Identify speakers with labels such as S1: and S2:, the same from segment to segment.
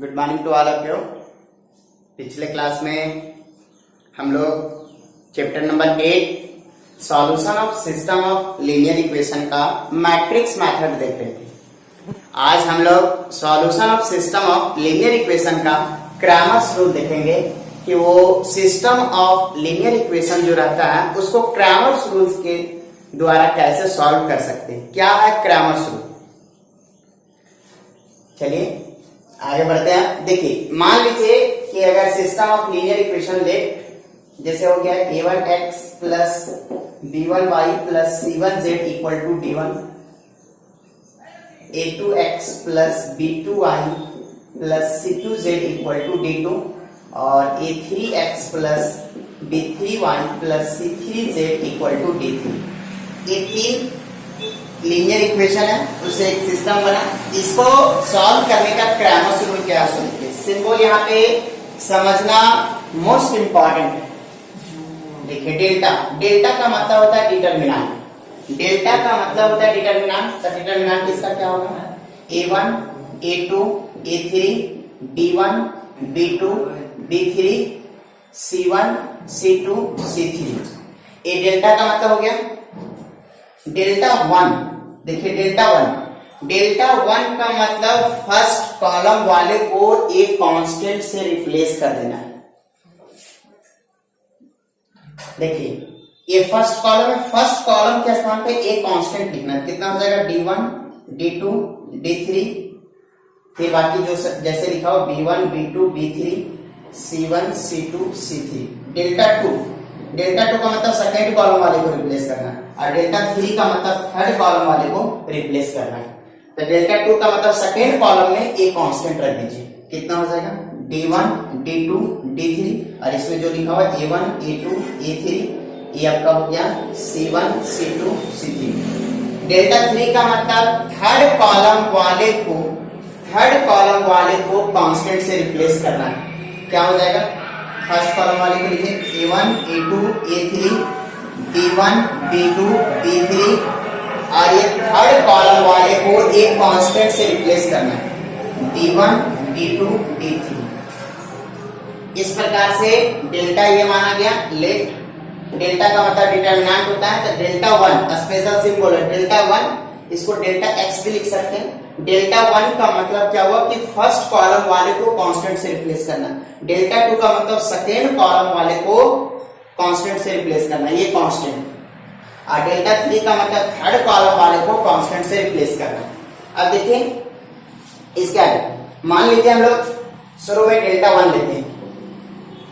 S1: Good morning to all of you. पिछले class में हम लोग chapter number 8 solution of system of linear equation का मैट्रिक्स मेथड देख रहे थे। आज हम लोग solution of system of linear equation का क्रैमर्स रूल देखेंगे कि वो सिस्टम ऑफ लीनियर इक्वेशन जो रहता है उसको क्रैमर्स रूल्स के द्वारा कैसे सॉल्व कर सकते हैं। क्या है क्रैमर्स रूल? चलिए आगे बढ़ते हैं। देखिए मान लीजिए कि अगर सिस्टम ऑफ लीनियर इक्वेशन ले, जैसे हो गया a1x plus b1y plus c1z equal to d1, a2x plus b2y plus c2z equal to d2 और a3x plus b3y plus c3z equal to d3। ये तीन लीनियर इक्वेशन है, उससे एक सिस्टम बना। इसको सॉल्व करने का क्रैमर्स रूल क्या है? सिंबल यहाँ पे समझना मोस्ट इंपॉर्टेंट है। देखिए डेल्टा, डेल्टा का मतलब होता है डिटर्मिनेंट। डेल्टा का मतलब होता है डिटर्मिनेंट। तो डिटर्मिनेंट इसका क्या होगा? a1 a2 a3 b1 b2 b3 c1 c2 c3। ये डेल्टा का मतलब हो गया। डेल्टा 1, देखिए डेल्टा वन का मतलब फर्स्ट कॉलम वाले को एक कांस्टेंट से रिप्लेस कर देना है। देखिए ये फर्स्ट कॉलम है, फर्स्ट कॉलम के स्थान पे एक कांस्टेंट लिखना है। कितना हो जाएगा? d1 d2 d3, फिर बाकी जो जैसे लिखा हो b1 b2 b3 c1 c2 c3। Delta two का मतलब सेकेंड कॉलम वाले को रिप्लेस करना है और डेल्टा 3 का मतलब थर्ड कॉलम वाले को रिप्लेस करना है। तो डेल्टा 2 का मतलब सेकेंड कॉलम में एक कांस्टेंट रख दीजिए। कितना हो जाएगा? d1 d2 d3 और इसमें जो लिखा हुआ a1 a2 a3, ये आपका हो गया c1 c2 c3। डेल्टा 3 का मतलब थर्ड कॉलम वाले को कांस्टेंट से रिप्लेस करना है। क्या हो जाएगा? फर्स्ट कॉलम वाले को लिखिए a1 a2 a3 b1 b2 b3 और ये थर्ड कॉलम वाले को एक कांस्टेंट से रिप्लेस करना है d1 d2 d3। इस प्रकार से डेल्टा ये माना गया लेफ्ट। डेल्टा का मतलब डिटर्मिनेंट होता है। तो डेल्टा 1 स्पेशल सिंबल है डेल्टा 1, इसको डेल्टा x भी लिख सकते हैं। डेल्टा 1 का मतलब क्या हुआ कि फर्स्ट कॉलम वाले को कांस्टेंट से रिप्लेस करना। डेल्टा 2 का मतलब सेकेंड कॉलम वाले को कांस्टेंट से रिप्लेस करना, ये कांस्टेंट। और डेल्टा 3 का मतलब थर्ड कॉलम वाले को कांस्टेंट से रिप्लेस करना। अब देखिए इसके आगे मान लीजिए हम लोग शुरू में डेल्टा 1 लेते हैं।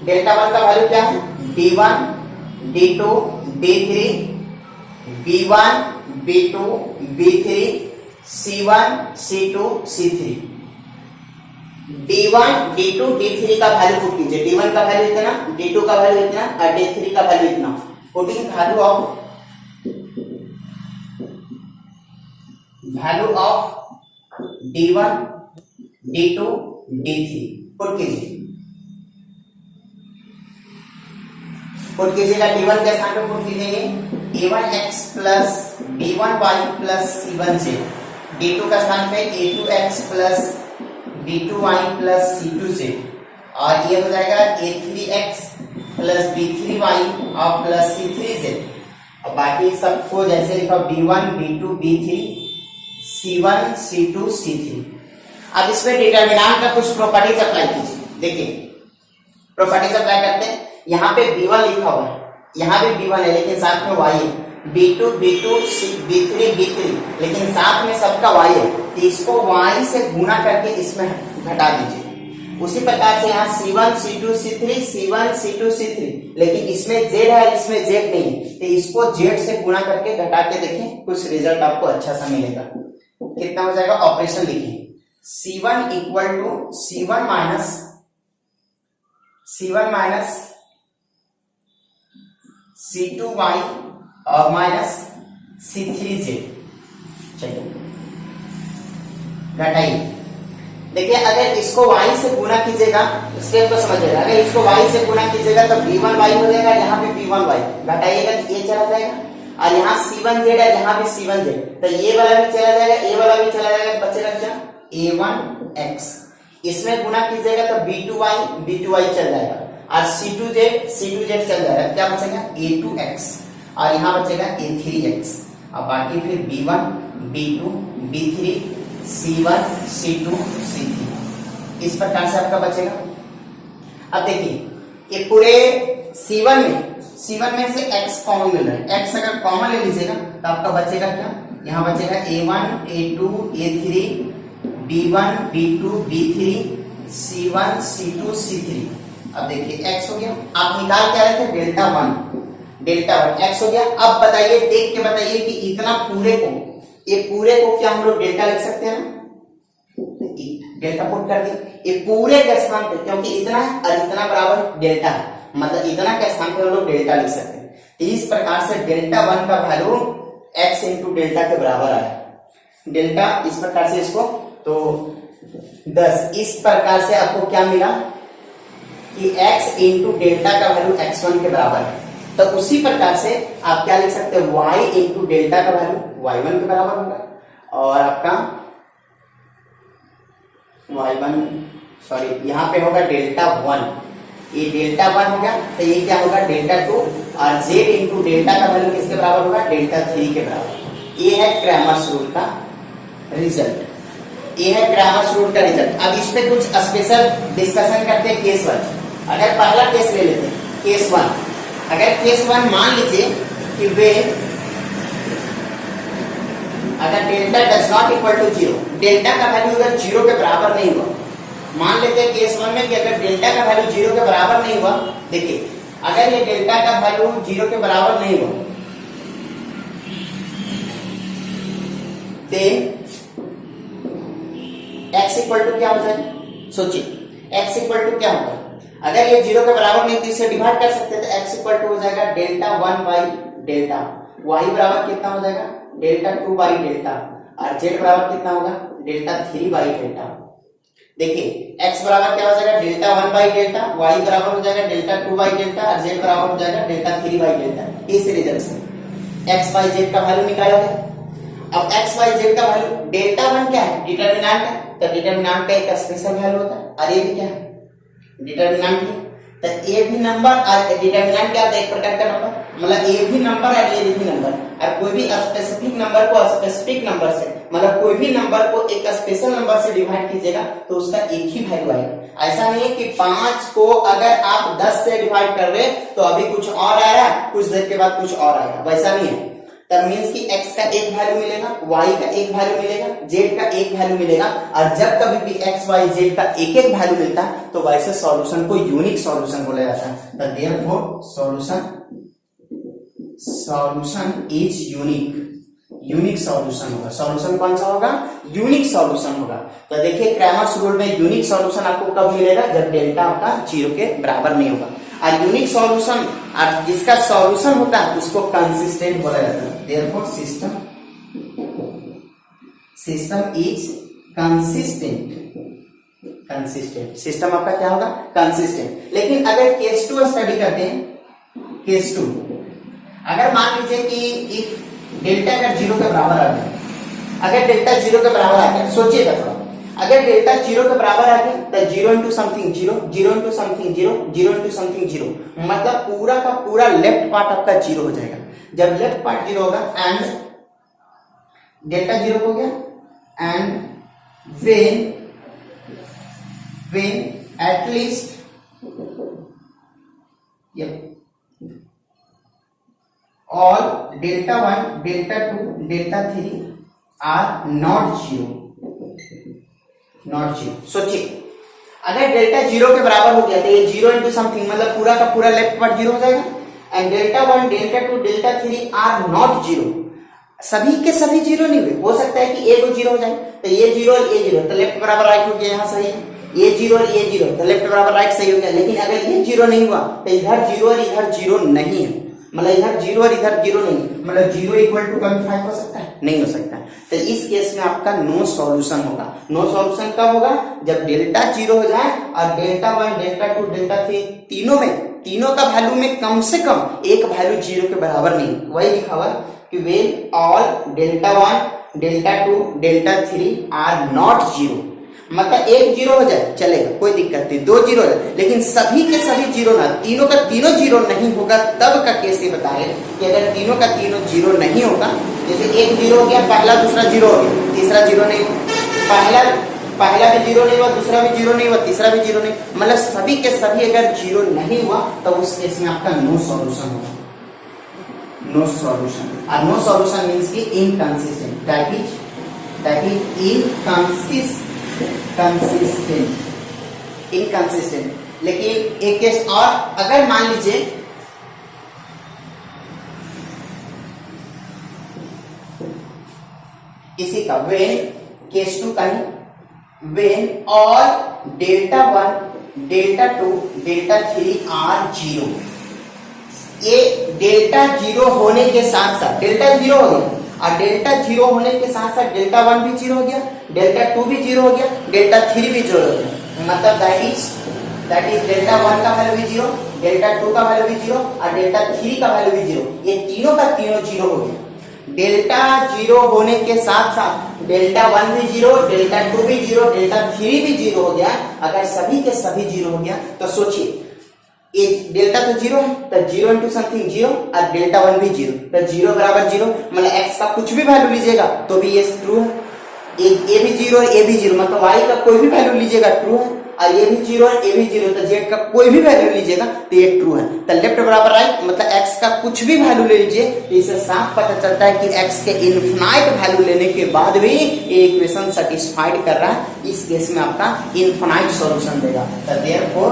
S1: डेल्टा 1 का वैल्यू क्या है? d1 d2 d3 b1 b2 b3 c1 c2 c3। d1 d2 d3 का वैल्यू पुट कीजिए। d1 का वैल्यू इतना, d2 का वैल्यू इतना और d3 का वैल्यू इतना। Putting value of d1 d2 d3 put कीजिए। पुट कीजिएगा d1 के स्थान पे पुट कीजिए a1x plus b1y plus c1z। d2 का स्थान पे a2x plus b2y plus c2z और ये हो जाएगा a3x प्लस b3y और प्लस c3z। और बाकी सबको जैसे लिखा b1 b2 b3 c1 c2 c3। अब इसमें डिटर्मिनेंट का कुछ प्रॉपर्टीज अप्लाई कीजिए। देखिए प्रॉपर्टीज अप्लाई करते हैं। यहाँ पे b1 लिखा हुआ है, यहाँ पे b1 है लेकिन साथ में y है, b2 b2 b3 b3 लेकिन साथ में सबका y है। तो इसको y से गुणा करके इसमें घटा दीजिए। उसी प्रकार से यहाँ c1 c2 c3 c1 c2 c3 लेकिन इसमें z है और इसमें z नहीं है, तो इसको z से गुणा करके घटा के देखें, कुछ रिजल्ट आपको अच्छा सा मिलेगा। कितना हो जाएगा? ऑपरेशन लिखिए c1 equal to c1 minus c2y और माइनस c3z। चलिए घटाइए। देखिए अगर इसको y से गुणा कीजिएगा, स्टेप को समझिएगा। अगर इसको y से गुणा कीजिएगा तो b1y हो जाएगा, यहाँ पे b1y घटाइएगा तो ये चला जाएगा और यहाँ c1z है, यहाँ भी c1z, तो ये वाला भी चला जाएगा, ये वाला भी चला जाएगा, बचेगा क्या? a1x। इसमें गुना कीजिएगा तो b2y चल जाएगा और c2z चल जाएगा, क्या बचेगा a2x और यहाँ बचेगा a3x और बाकी फिर b1 b2 b3 c1 c2 c3 इस प्रकार से आपका बचेगा। अब देखिए ये पूरे C1 में से x कॉमन मिल रहा है, x अगर कॉमन ले लीजिएगा तो आपका बचेगा क्या, यहाँ बचेगा a1 a2 a3 b1 b2 b3 c1 c2 c3। अब देखिए x हो गया, आप निकाल क्या रहे थे डेल्टा वन x हो गया। अब बताइए, देख के बताइए कि इतना पूरे को क्या हम लोग डेल्टा लिख सकते हैं ना, डेल्टा पुट कर दिए ये पूरे के स्थान पे, क्योंकि इतना है और इतना बराबर डेल्टा है, मतलब इतना के स्थान पे हम लोग डेल्टा लिख सकते हैं। तो इस प्रकार से डेल्टा वन का वैल्यू x इंटू डेल्टा के बराबर आया, डेल्टा इस प्रकार से इसको तो 10। इस प्रकार से आपको क्या मिला कि x इंटू डेल्टा का वैल्यू x1 के बराबर है। तो उसी प्रकार से आप क्या लिख सकते हैं, y इंटू डेल्टा का वैल्यू y1 के बराबर होगा और आपका यहाँ पे होगा डेल्टा वन, ये डेल्टा वन हो गया तो ये क्या होगा डेल्टा टू और z इंटू डेल्टा का वैल्यू किसके बराबर होगा डेल्टा थ्री के बराबर। ये है क्रैमर्स रूल का रिजल्ट, ये है क्रैमर्स रूल का रिजल्ट। अब इस पे कुछ स्पेशल डिस्कशन करते हैं केस वन। अगर पहला केस ले लेते हैं केस वन, अगर केस वन मान लीजिए कि वे अगर delta does not equal to zero, delta का वैल्यू अगर जीरो के बराबर नहीं हुआ, मान लेते हैं केस वन में कि अगर डेल्टा का वैल्यू जीरो के बराबर नहीं हुआ, देखिए अगर ये डेल्टा का वैल्यू जीरो के बराबर नहीं हुआ देन x इक्वल टू क्या हो जाएगा, सोचिए x इक्वल टू क्या होगा, अगर ये जीरो के बराबर नहीं तो इसे डिवाइड कर सकते हैं, तो x इक्वल टू हो जाएगा delta one by delta, y बराबर कितना हो जाएगा डेल्टा टू बाई डेल्टा और z बराबर कितना होगा डेल्टा थ्री बाई डेल्टा। देखिए x बराबर क्या हो जाएगा delta one by delta, y बराबर हो जाएगा डेल्टा टू बाई डेल्टा और z बराबर हो जाएगा डेल्टा थ्री बाई डेल्टा। इस रिजल्ट से x y z का वैल्यू निकाला है। अब x y z का वैल्यू डेल्टा वन क्या है डिटरमिनेंट है, तो डिटरमिनेंट का एक स्पेशल वैल्यू होता है और ये भी क्या है डिटरमिनेंट है, तो ए भी नंबर और डिटरमिनेंट क्या होता है एक प्रकार का नंबर, मतलब ए भी नंबर और ए भी नंबर, और कोई भी स्पेसिफिक नंबर को स्पेसिफिक नंबर से, मतलब कोई भी नंबर को एक स्पेशल नंबर से डिवाइड कीजिएगा तो उसका एक ही वैल्यू आएगा। ऐसा नहीं है कि 5 को अगर आप 10 से डिवाइड कर रहे तो अभी कुछ और आ रहा है, कुछ देर के बाद कुछ और आएगा, वैसा नहीं है। तब मीन्स कि x का एक वैल्यू मिलेगा, y का एक वैल्यू मिलेगा, z का एक वैल्यू मिलेगा, और जब कभी भी x y z का एक एक वैल्यू मिलता है तो वैसे सॉल्यूशन को यूनिक सॉल्यूशन बोला जाता है। तो therefore solution is unique solution होगा। सॉल्यूशन कौन सा होगा यूनिक सॉल्यूशन होगा। तो देखिए क्रैमर्स रूल में यूनिक सॉल्यूशन आपको कब मिलेगा जब डेल्टा आपका जीरो के बराबर नहीं होगा, और यूनिक सॉल्यूशन और जिसका सॉल्यूशन होता है उसको कंसिस्टेंट बोला जाता है। Therefore system is consistent, system आपका क्या होगा कंसिस्टेंट। लेकिन अगर केस टू स्टडी करते हैं, केस टू अगर मान लीजिए कि इफ डेल्टा अगर जीरो के बराबर आ गया, अगर डेल्टा जीरो के बराबर आ गया, सोचिएगा थोड़ा, अगर डेल्टा जीरो के बराबर आ गया तो zero into something zero, zero into something zero, zero into something zero, मतलब पूरा का पूरा लेफ्ट पार्ट आपका जीरो हो जाएगा। जब लेफ्ट पार्ट जीरो होगा एंड डेल्टा जीरो हो गया and when at least all delta 1 delta 2 delta 3 are not zero। सोचिए अगर डेल्टा जीरो के बराबर हो गया तो ये जीरो इंटू समथिंग मतलब पूरा का पूरा लेफ्ट पार्ट जीरो हो जाएगा, and delta 1 delta 2 delta 3 are not zero, सभी के सभी जीरो नहीं हुए, हो सकता है कि ए को जीरो हो जाए, तो ये जीरो और ये जीरो तो लेफ्ट बराबर राइट हो गया, यहाँ सही है, ये जीरो और ये जीरो तो लेफ्ट बराबर राइट सही हो गया। लेकिन अगर ये जीरो नहीं हुआ तो इधर जीरो और इधर जीरो नहीं है, मतलब इधर जीरो और इधर जीरो नहीं, मतलब जीरो इक्वल टू 25 हो सकता है, नहीं हो सकता। तो इस केस में आपका नो सॉल्यूशन होगा। नो सॉल्यूशन कब होगा जब डेल्टा जीरो हो जाए और डेल्टा 1 डेल्टा 2 डेल्टा 3 तीनों का वैल्यू में कम से कम एक वैल्यू जीरो के बराबर नहीं। वही लिखा हुआ कि when all delta 1 delta 2 delta 3 are not zero, मतलब एक जीरो हो जाए चलेगा, कोई दिक्कत नहीं, दो जीरो हो जाए, लेकिन सभी के सभी जीरो ना, तीनों का तीनों जीरो नहीं होगा तब का केस ये बता रहे कि अगर तीनों का तीनों जीरो नहीं होगा, जैसे एक जीरो हो गया, पहला दूसरा जीरो हो गया, तीसरा जीरो नहीं, पहला भी जीरो नहीं हुआ, दूसरा भी जीरो नहीं हुआ, तीसरा भी जीरो नहीं, मतलब सभी के सभी अगर जीरो नहीं हुआ तो उस केस में आपका नो सॉल्यूशन होगा, नो सॉल्यूशन। और नो सॉल्यूशन मींस की इनकंसिस्टेंट, दैट इज इनकंसिस्टेंट। लेकिन एक केस और, अगर मान लीजिए इसी का व्हेन केस 2 का ही, when all delta 1 delta 2 delta 3 are 0, ये डेल्टा जीरो होने के साथ साथ डेल्टा जीरो हो गया, और डेल्टा जीरो होने के साथ साथ डेल्टा 1 भी जीरो हो गया, डेल्टा 2 भी जीरो हो गया, डेल्टा 3 भी जीरो हो गया, मतलब दैट इज डेल्टा 1 का वैल्यू भी जीरो, डेल्टा 2 का वैल्यू भी जीरो, और डेल्टा 3 का वैल्यू भी जीरो, ये तीनों का तीनों जीरो हो गया। डेल्टा जीरो होने के साथ साथ डेल्टा 1 भी जीरो, डेल्टा 2 भी जीरो, डेल्टा 3 भी जीरो हो गया। अगर सभी के सभी जीरो हो गया तो सोचिए, एक डेल्टा तो जीरो है तो जीरो इंटू समथिंग जीरो, और डेल्टा 1 भी जीरो, तो जीरो बराबर जीरो, मतलब एक्स का कुछ भी वैल्यू लीजिएगा तो भी ये ट्रू है, ए भी जीरो है, ए भी जीरो, मतलब वाई का कोई भी वैल्यू लीजिएगा ट्रू है, और ये भी जीरो है, ये भी जीरो, तो जेड का कोई भी वैल्यू लीजिएगा तो ये ट्रू है। तो लेफ्ट बराबर राइट, मतलब एक्स का कुछ भी वैल्यू ले लीजिए तो इससे साफ पता चलता है कि एक्स के इनफिनाइट वैल्यू लेने के बाद भी ये इक्वेशन सेटिस्फाइड कर रहा है, इस केस में आपका इनफिनाइट सॉल्यूशन देगा। तो therefore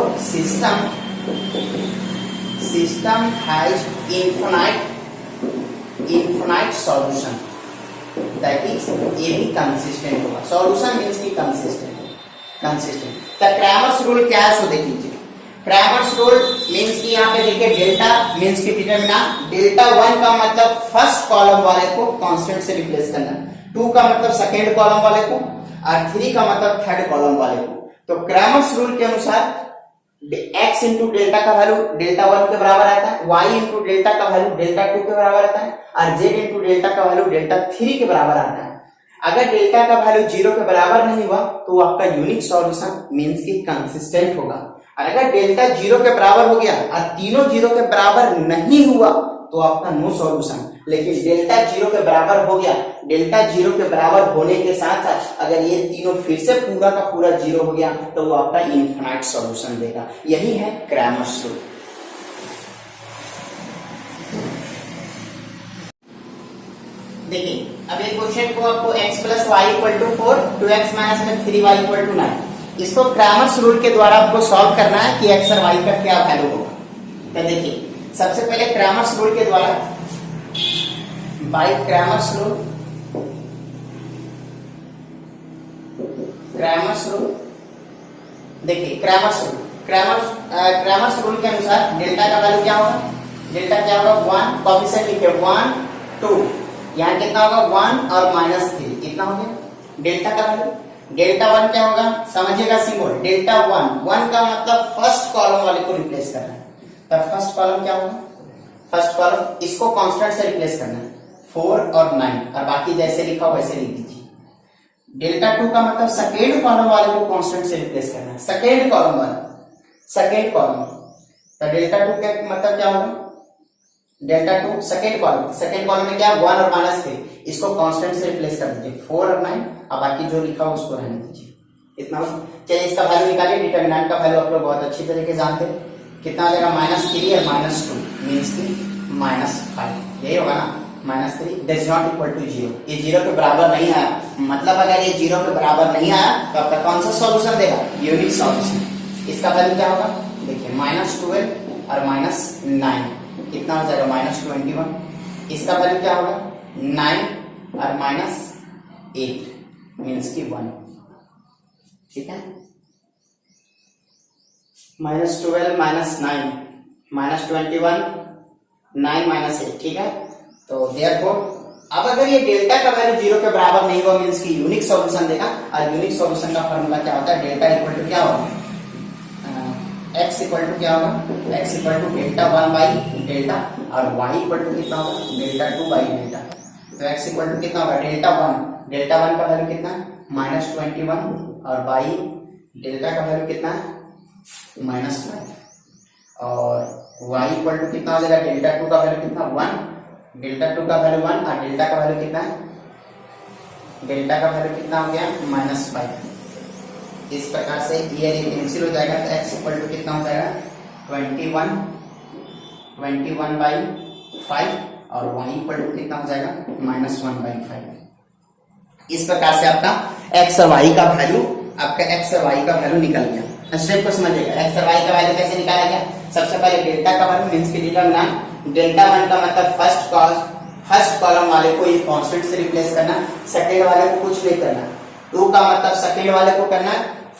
S1: system has infinite solution, that is ये भी कंसिस्टेंट होगा, सॉल्यूशन मींस की कंसिस्टेंट। तो क्रैमर्स रूल क्या है सो देख लीजिए। क्रैमर्स रूल मींस की यहाँ पे देखिए डेल्टा मींस की डिटरमिनेंट, डेल्टा 1 का मतलब फर्स्ट कॉलम वाले को कांस्टेंट से रिप्लेस करना, 2 का मतलब सेकंड कॉलम वाले को, और 3 का मतलब थर्ड कॉलम वाले को। तो क्रैमर्स रूल के अनुसार x इंटू डेल्टा का वैल्यू डेल्टा 1 के बराबर आता है, y इंटू डेल्टा का वैल्यू डेल्टा 2 के बराबर आता है, और z इंटू डेल्टा का वैल्यू डेल्टा 3 के बराबर आता है। अगर डेल्टा का वैल्यू जीरो के बराबर नहीं हुआ तो आपका यूनिक सॉल्यूशन मींस की कंसिस्टेंट होगा, और अगर डेल्टा जीरो के बराबर हो गया और तीनों जीरो के बराबर नहीं हुआ तो आपका नो सॉल्यूशन। लेकिन डेल्टा जीरो के बराबर हो गया, डेल्टा जीरो के बराबर होने के साथ साथ अगर ये तीनों फिर से पूरा का पूरा जीरो हो गया तो वो आपका इनफिनाइट सॉल्यूशन देगा। यही है क्रैमर्स रूल। देखिए अब एक क्वेश्चन को आपको x plus y equal to 4, 2x minus में 3y इक्वल टू 9, इसको क्रैमर्स रूल के द्वारा आपको सॉल्व करना है कि x और y का क्या वैल्यू होगा। तो देखिए सबसे पहले क्रैमर्स रूल के द्वारा, बाय क्रैमर्स रूल देखिए क्रैमर्स रूल के अनुसार डेल्टा का वैल्यू क्या होगा, डेल्टा क्या होगा 1, कोएफिशिएंट लिखे 1 2, यहाँ कितना होगा 1 और -3, कितना हो गया डेल्टा का वैल्यू। डेल्टा 1 क्या होगा समझिएगा सिंबल, डेल्टा 1 का मतलब फर्स्ट कॉलम वाले को रिप्लेस करना है। तो फर्स्ट कॉलम क्या होगा, फर्स्ट कॉलम इसको कांस्टेंट से रिप्लेस करना है 4 और 9, और बाकी जैसे लिखा हो वैसे लिख दीजिए। डेल्टा 2 का मतलब सेकेंड कॉलम वाले को कांस्टेंट से रिप्लेस करना है, सेकेंड कॉलम वाला, सेकेंड कॉलम। तो डेल्टा 2 का मतलब क्या होगा, डेल्टा 2 सेकेंड कॉलम में क्या 1 और -3, इसको कांस्टेंट से रिप्लेस कर दीजिए 4 और 9, और बाकी जो लिखा हो उसको रहने दीजिए। इतना चलिए इसका वैल्यू निकालिए। डिटरमिनेंट का वैल्यू आप लोग बहुत अच्छी तरीके से जानते हैं, कितना हो जाएगा -3 और -2 मींस की -5, यही होगा ना। -3 डज नॉट इक्वल टू 0, ये 0 के बराबर नहीं आया, मतलब अगर ये 0 के बराबर नहीं आया तो आपका कौन सा सॉल्यूशन देगा, यूनिक सॉल्यूशन। इसका वैल्यू क्या होगा देखिए -12 और -9, कितना हो जाएगा -21। इसका वैल्यू क्या होगा 9 और -8 मींस की 1, ठीक है। -12 -9 -21 9 -8, ठीक है। तो देयरफॉर अब अगर ये डेल्टा का वैल्यू 0 के बराबर नहीं हुआ मींस की यूनिक सॉल्यूशन देगा, और यूनिक सॉल्यूशन का फॉर्मूला क्या होता है, डेल्टा इक्वल टू क्या होगा, x इक्वल टू क्या होगा, x equal to delta 1 by delta, और y इक्वल टू कितना होगा डेल्टा 2 बाई डेल्टा। तो x इक्वल टू कितना होगा डेल्टा 1 का वैल्यू कितना -21 और बाई डेल्टा का वैल्यू कितना है -5 और y इक्वल टू कितना हो जाएगा डेल्टा 2 का वैल्यू कितना 1 डेल्टा 2 का वैल्यू 1 और डेल्टा का वैल्यू कितना है डेल्टा का वैल्यू कितना हो गया -5। इस प्रकार से ये कैंसिल हो जाएगा तो x इक्वल टू कितना हो जाएगा 21 बाई 5 और y इक्वल टू कितना हो जाएगा -1/5। इस प्रकार से आपका x और y का वैल्यू निकल गया। स्टेप को समझिएगा, x और y का वैल्यू कैसे निकाला गया। सबसे पहले डेल्टा का वैल्यू मींस की डिटरमिनेंट डेल्टा 1 का मतलब फर्स्ट कॉलम वाले को ये कांस्टेंट से रिप्लेस करना, सेकंड वाले को कुछ नहीं करना, 2 का मतलब सेकंड वाले को करना,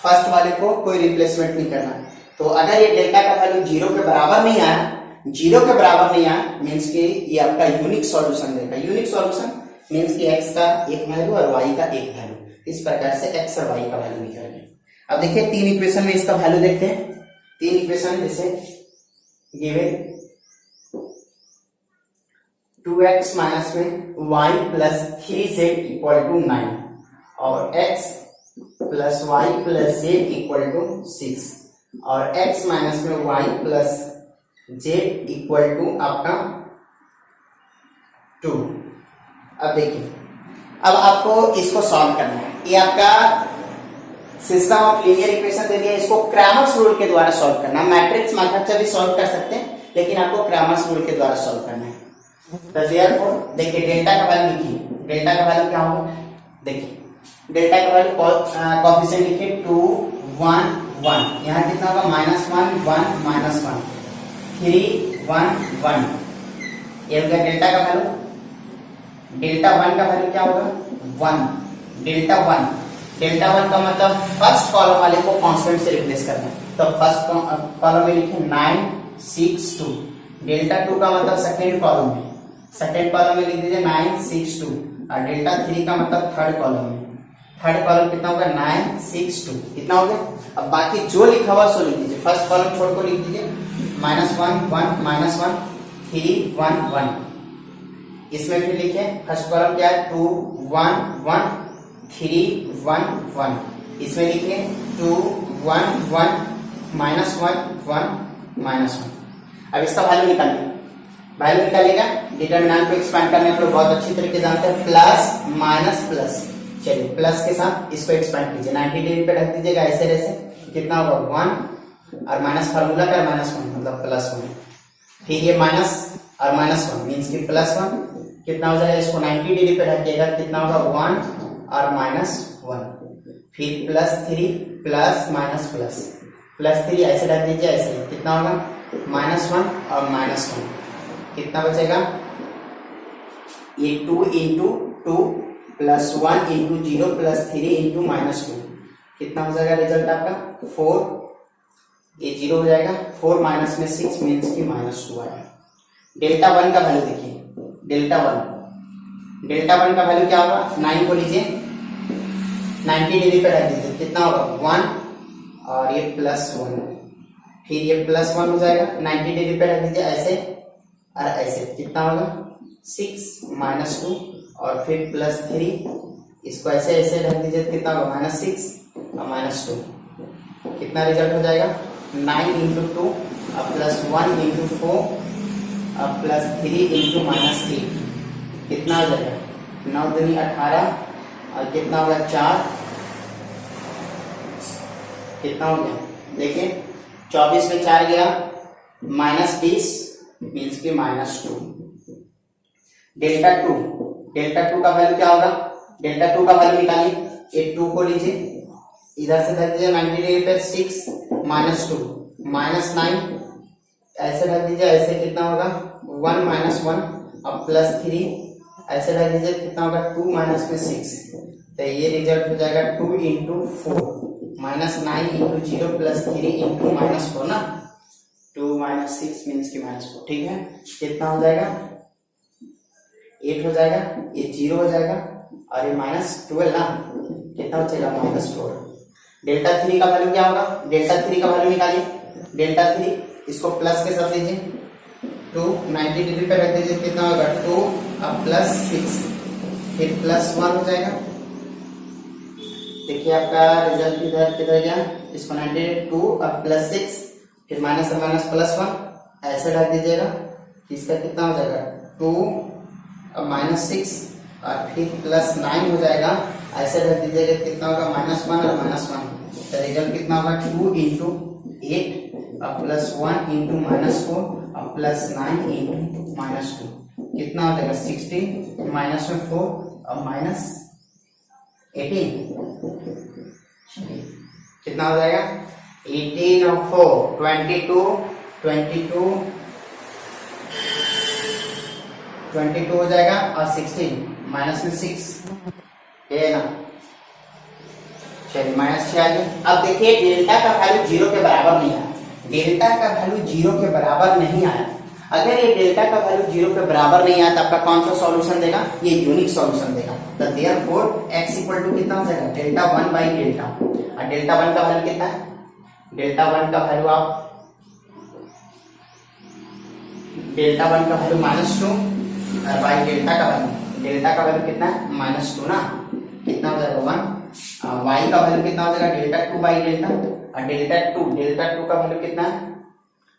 S1: फर्स्ट वाले को कोई रिप्लेसमेंट नहीं करना। तो अगर ये डेल्टा का वैल्यू 0 के बराबर नहीं आया मींस कि ये आपका यूनिक सॉल्यूशन देगा। यूनिक सॉल्यूशन मींस कि x का एक वैल्यू और y का एक वैल्यू। इस प्रकार से x और y का वैल्यू निकल गया। अब देखिए 3 इक्वेशन में इसका वैल्यू देखते हैं। 3 इक्वेशन जैसे गिवन 2x माइनस में y plus 3z equal to 9 और x plus y plus z equal to 6 और x माइनस में y plus z equal to आपका 2। अब देखिए, अब आपको इसको सॉल्व करना है। ये आपका सिस्टम ऑफ लीनियर इक्वेशन दे दिया, इसको क्रैमर्स रूल के द्वारा सॉल्व करना। मैट्रिक्स मेथड से भी सॉल्व कर सकते हैं, लेकिन आपको क्रैमर्स रूल के द्वारा सॉल्व करना है। तो देयरफॉर देखिए डेल्टा का वैल्यू लिखिए। डेल्टा का वैल्यू क्या होगा, देखिए डेल्टा का वैल्यू कोएफिशिएंट लिखिए 2 1 1, यहाँ कितना होगा -1 1 -1 3 1 1। ये हो गया डेल्टा का वैल्यू। डेल्टा 1 का वैल्यू क्या होगा 1। डेल्टा 1 का मतलब फर्स्ट कॉलम वाले को कांस्टेंट से रिप्लेस करना है। तो फर्स्ट कॉलम में लिखे 9 6 2। डेल्टा 2 का मतलब सेकंड कॉलम में लिख दीजिए 9 6 2 और डेल्टा 3 का मतलब थर्ड कॉलम में। थर्ड कॉलम कितना होगा 9 6 2। कितना हो गया। अब बाकी जो लिखा हुआ सो लिख दीजिए। फर्स्ट कॉलम छोड़ को लिख दीजिए -1 1 -1 3 1 1। इसमें फिर लिखे फर्स्ट कॉलम क्या है 2 1 1 3 1 1। इसमें लिखे 2 1 1 -1 1 -1। अब इसका वैल्यू निकालेगा। डिटरमिनेंट को एक्सपेंड करने को बहुत अच्छी तरीके से जानते हैं। प्लस माइनस प्लस, चलिए प्लस के साथ इसको एक्सपेंड कीजिए। 90 डिग्री पे रख दीजिएगा ऐसे कितना होगा 1 और माइनस फार्मूला का -1 मतलब +1। फिर ये माइनस और -1 मींस कि +1 कितना हो जाएगा। इसको 90 डिग्री पे रखिएगा कितना होगा 1 और -1। फिर +3 प्लस माइनस +3 ऐसे रख दीजिए ऐसे कितना होगा -1 और -1। कितना बचेगा ये 2 × 2 +1 × 0 +3 × -2 कितना हो जाएगा रिजल्ट आपका 4। ये 0 हो जाएगा 4 माइनस में 6 मींस की -2 आएगा। डेल्टा 1 का वैल्यू देखिए। डेल्टा 1 का वैल्यू क्या होगा 9 को लीजिए 90 डिग्री पे रख दीजिए कितना होगा 1 और ये +1। फिर ये +1 हो जाएगा 90 डिग्री पे रख दीजिए ऐसे और ऐसे कितना होगा 6 -2 और फिर +3 इसको ऐसे रख दीजिए कितना होगा -6 और -2। कितना रिजल्ट हो जाएगा 9 × 2 और +1 × 4 और +3 × -3 कितना हो जाएगा 9 दूनी 18 और कितना होगा 4 कितना हो गया देखिए 24 में 4 गया -20 मींस की -2। डेल्टा 2 का वैल्यू क्या होगा। डेल्टा 2 का वैल्यू निकालिए। ये 2 को लीजिए इधर से रख दीजिए 90 डिग्री पे 6 -2 -9 ऐसे रख दीजिए ऐसे कितना होगा 1 -1 और +3 ऐसे रख दीजिए कितना होगा 2 माइनस में 6। तो ये रिजल्ट हो जाएगा 2 × 4 -9 × 0 +3 × -4 ना 2 - 6 मींस की -4। ठीक है कितना हो जाएगा 8 हो जाएगा। ये 0 हो जाएगा और ये -12 ना कितना हो जाएगा -4। डेल्टा 3 का वैल्यू क्या होगा। डेल्टा 3 का वैल्यू निकालिए। डेल्टा 3 इसको प्लस के साथ दीजिए 2 90 डिग्री पे रख दीजिए कितना होगा 2 और +6 फिर +1 हो जाएगा देखिए आपका रिजल्ट इधर किधर गया, इसको 92 और प्लस 6, फिर माइनस और माइनस प्लस 1 ऐसे ढक दीजिएगा। इसका कितना हो जाएगा 2 और माइनस 6 और फिर प्लस 9 हो जाएगा, ऐसे ढक दीजिएगा। कितना होगा -1 और -1, तो रिजल्ट कितना होगा 2 इंटू 8 और प्लस 1 इंटू -4 और प्लस 9 इंटू -2, कितना हो जाएगा 16 माइनस में 4 और माइनस 18, कितना हो जाएगा 18 और 4 22 हो जाएगा और 16 माइनस में 6 ये ना, चलिए -6 आ गया। अब देखिए डेल्टा का वैल्यू 0 के बराबर नहीं आया, डेल्टा का वैल्यू 0 के बराबर नहीं आया। अगर ये डेल्टा का वैल्यू 0 के बराबर नहीं आया तो आपका कौन सा सॉल्यूशन देगा, ये यूनिक सॉल्यूशन देगा। तो देयरफॉर x इक्वल टू कितना हो जाएगा डेल्टा 1 बाई डेल्टा, और डेल्टा 1 का वैल्यू कितना है, डेल्टा 1 का वैल्यू आप डेल्टा 1 का वैल्यू -2 और बाई डेल्टा का वैल्यू कितना है -2 ना, कितना हो जाएगा 1, y का वैल्यू कितना हो जाएगा डेल्टा 2 बाई डेल्टा, और डेल्टा 2 का वैल्यू कितना है,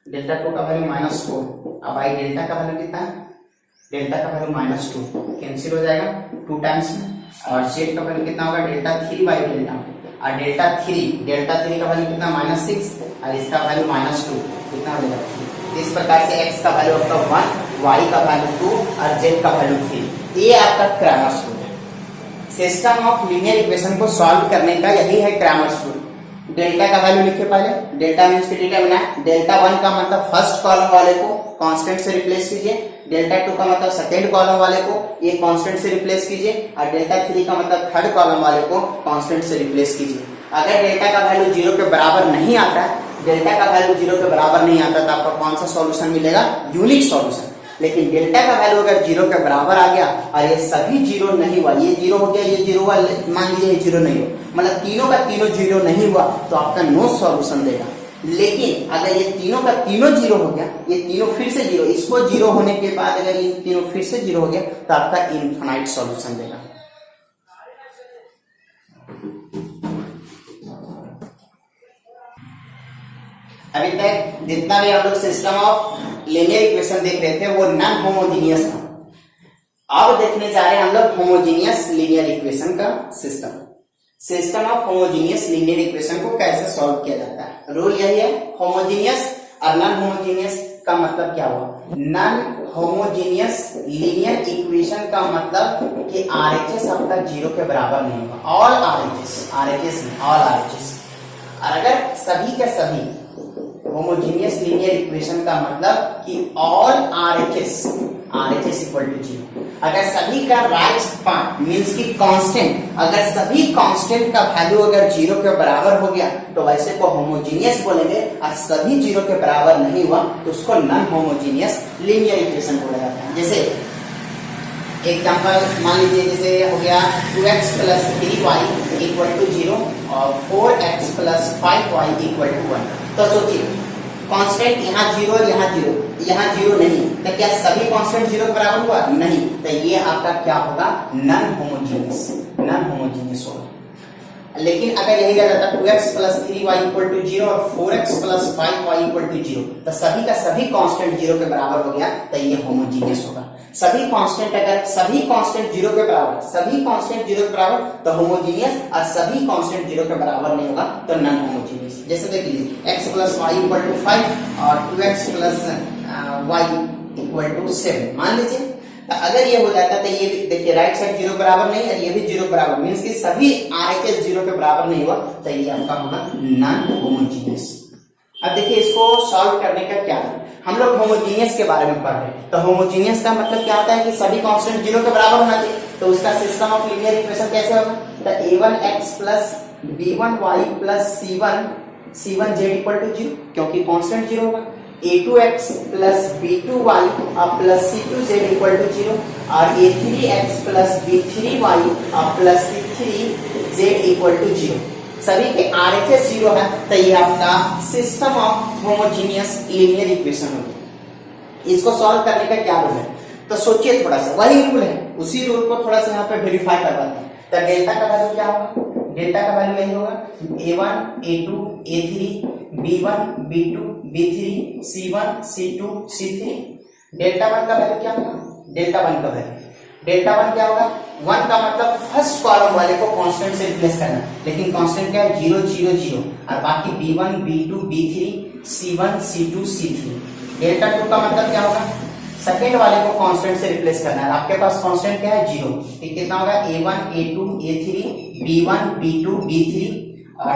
S1: डेल्टा 2 का वैल्यू -4 और बाई डेल्टा का वैल्यू कितना है, डेल्टा का वैल्यू -2 कैंसिल हो जाएगा 2 टाइम्स में, और z का वैल्यू कितना होगा डेल्टा 3 बाई डेल्टा, और डेल्टा 3 का वैल्यू कितना -6 और इसका वैल्यू -2, कितना हो जाएगा 3। इस प्रकार से x का वैल्यू आपका 1, y का वैल्यू 2 और z का वैल्यू 3। ये आपका क्रैमर्स रूल है। सिस्टम ऑफ लीनियर इक्वेशन को सॉल्व करने का यही है क्रैमर्स रूल। डेल्टा का वैल्यू लिखिए पहले, डेल्टा मींस की डिटरमिनेंट, डेल्टा 1 का मतलब फर्स्ट कॉलम वाले को कांस्टेंट से रिप्लेस कीजिए, डेल्टा 2 का मतलब सेकंड कॉलम वाले को ये कांस्टेंट से रिप्लेस कीजिए, और डेल्टा 3 का मतलब थर्ड कॉलम वाले को कांस्टेंट से रिप्लेस कीजिए। अगर डेल्टा का वैल्यू 0 के बराबर नहीं आता, डेल्टा का वैल्यू 0 के बराबर नहीं आता तो आपका कौन सा सॉल्यूशन मिलेगा, यूनिक सॉल्यूशन। लेकिन डेल्टा का वैल्यू अगर 0 के बराबर आ गया और ये सभी 0 नहीं हुआ, ये 0 हो गया, ये 0 हुआ, मान लीजिए ये 0 नहीं हुआ, मतलब तीनों का तीनों 0 नहीं हुआ तो आपका नो सॉल्यूशन देगा। लेकिन अगर ये तीनों का तीनों 0 हो गया, ये तीनों फिर से 0, इसको 0 होने के बाद अगर ये तीनों फिर से 0 हो गया तो आपका इनफाइनाइट सॉल्यूशन देगा। अभी तक जितना भी हम लोग सिस्टम ऑफ लीनियर इक्वेशन देख रहे थे वो नॉन होमोजेनियस था। अब देखने जा रहे हैं हम लोग होमोजेनियस लीनियर इक्वेशन का system of homogeneous linear equation को कैसे सॉल्व किया जाता है। रूल यही है, होमोजेनियस और नॉन होमोजेनियस का मतलब क्या हुआ, नॉन होमोजेनियस लीनियर इक्वेशन का मतलब कि RHS आपका 0 के बराबर नहीं होगा, ऑल RHS नहीं, ऑल RHS। और अगर सभी के सभी होमोजेनियस लीनियर इक्वेशन का मतलब कि ऑल RHS इक्वल टू 0, अगर सभी का राइट पार्ट मींस की कांस्टेंट, अगर सभी कांस्टेंट का वैल्यू अगर 0 के बराबर हो गया तो वैसे को होमोजेनियस बोलेंगे, और सभी 0 के बराबर नहीं हुआ तो उसको नॉन होमोजेनियस लीनियर इक्वेशन बोला जाता है। जैसे एग्जांपल मान लीजिए, जैसे हो गया 2x plus 3y equal to 0 और 4x plus 5y equal to 1। तो सोचिए कांस्टेंट यहाँ 0 और यहाँ 0 नहीं, तो क्या सभी कांस्टेंट 0 के बराबर हुआ, नहीं, तो ये आपका क्या होगा, नॉन होमोजेनियस होगा। लेकिन अगर यही रहता 2x plus 3y equal to 0 और 4x plus 5y equal to 0, तो सभी का सभी कांस्टेंट 0 के बराबर हो गया तो ये होमोजेनियस होगा। सभी कांस्टेंट अगर सभी कांस्टेंट 0 के बराबर, सभी कांस्टेंट 0 के बराबर तो होमोजेनियस, और सभी कांस्टेंट 0 के बराबर नहीं होगा तो नॉन होमोजेनियस। जैसे देख लीजिए x plus y equal to 5 और 2x plus y equal to 7 मान लीजिए। तो अगर ये हो जाता तो ये देखिए राइट साइड 0 बराबर नहीं है, ये भी 0 बराबर, मींस कि सभी RHS 0 के बराबर नहीं हुआ तो ये आपका होगा नॉन होमोजेनियस। अब देखिए इसको सॉल्व करने का क्या है, हम लोग होमोजेनियस के बारे में पढ़ रहे हैं। तो होमोजेनियस का मतलब क्या होता है कि सभी कांस्टेंट 0 के बराबर होना चाहिए। तो उसका सिस्टम ऑफ लीनियर इक्वेशन कैसे होगा, तो a1x plus b1y plus c1z equal to 0, क्योंकि कांस्टेंट 0 होगा। a2x plus b2y plus c2z equal to 0 और a3x plus b3y plus c3z equal to 0। सभी के RHS 0 है तो ये आपका system of homogeneous linear equation होगी। इसको सॉल्व करने का क्या रूल है, तो सोचिए थोड़ा सा, वही रूल है, उसी रूल को थोड़ा सा यहाँ पे वेरीफाई करवाते हैं। तो डेल्टा का वैल्यू क्या होगा, डेल्टा का वैल्यू यही होगा a1 a2 a3 b1 b2 b3 c1 c2 c3। Delta one का वैल्यू क्या होगा, डेल्टा वन का वैल्यू, डेल्टा वन क्या होगा, वन का मतलब फर्स्ट कॉलम वाले को कांस्टेंट से रिप्लेस करना, लेकिन कांस्टेंट क्या है 0 0 0 और बाकी b1 b2 b3 c1 c2 c3। Delta two का मतलब क्या होगा, सेकेंड वाले को कांस्टेंट से रिप्लेस करना है, आपके पास कांस्टेंट क्या है 0, तो कितना होगा a1 a2 a3 b1 b2 b3।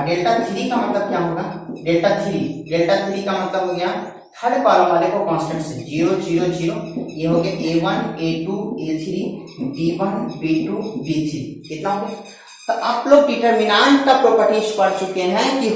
S1: Delta three का मतलब क्या होगा, डेल्टा थ्री का मतलब हो गया थर्ड कॉलम वाले को कांस्टेंट से 0 0 0, ये हो गया a1 a2 a3 b1 b2 b3। कितना हो गया, तो आप लोग डिटरमिनेंट का प्रॉपर्टीज पढ़ चुके हैं कि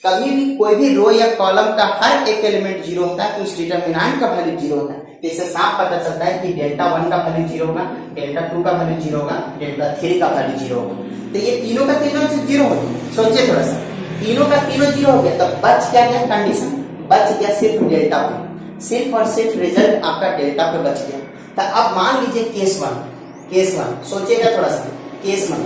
S1: कभी भी कोई भी रो या कॉलम का हर एक एलिमेंट 0 होता है तो उस डिटरमिनेंट का वैल्यू 0 होता है। इससे साफ पता चलता है कि डेल्टा वन का वैल्यू 0 होगा, डेल्टा टू का वैल्यू 0 होगा, डेल्टा थ्री का वैल्यू 0 होगा। तो ये तीनों का तीनों 0 हो गया, सोचिए थोड़ा सा, तीनों का तीनों 0 हो गया, तब बच क्या गया कंडीशन, बच गया सिर्फ डेल्टा पे, सिर्फ और सिर्फ रिजल्ट आपका डेल्टा पे बच गया। तो अब मान लीजिए केस वन, सोचिएगा थोड़ा सा, केस वन,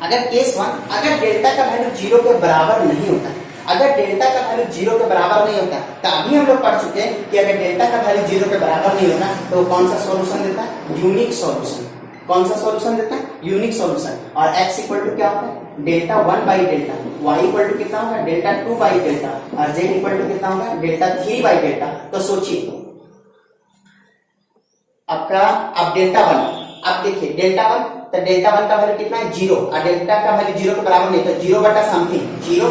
S1: अगर डेल्टा का वैल्यू 0 के बराबर नहीं होता, अगर डेल्टा का वैल्यू 0 के बराबर नहीं होता, तो अभी हम लोग पढ़ चुके हैं कि अगर डेल्टा का वैल्यू 0 के बराबर नहीं होता तो कौन सा सॉल्यूशन देता है, यूनिक सॉल्यूशन। कौन सा सॉल्यूशन देता है, यूनिक सॉल्यूशन। और x इक्वल टू क्या होता है, delta one by delta, y equal to कितना होगा, डेल्टा टू बाई डेल्टा, और z इक्वल टू कितना होगा, डेल्टा थ्री बाई डेल्टा। तो सोचिए आपका, अब डेल्टा वन, अब देखिए डेल्टा वन, तो डेल्टा वन का वैल्यू कितना है 0, और डेल्टा का वैल्यू 0 के बराबर नहीं, तो 0 बटा समथिंग 0,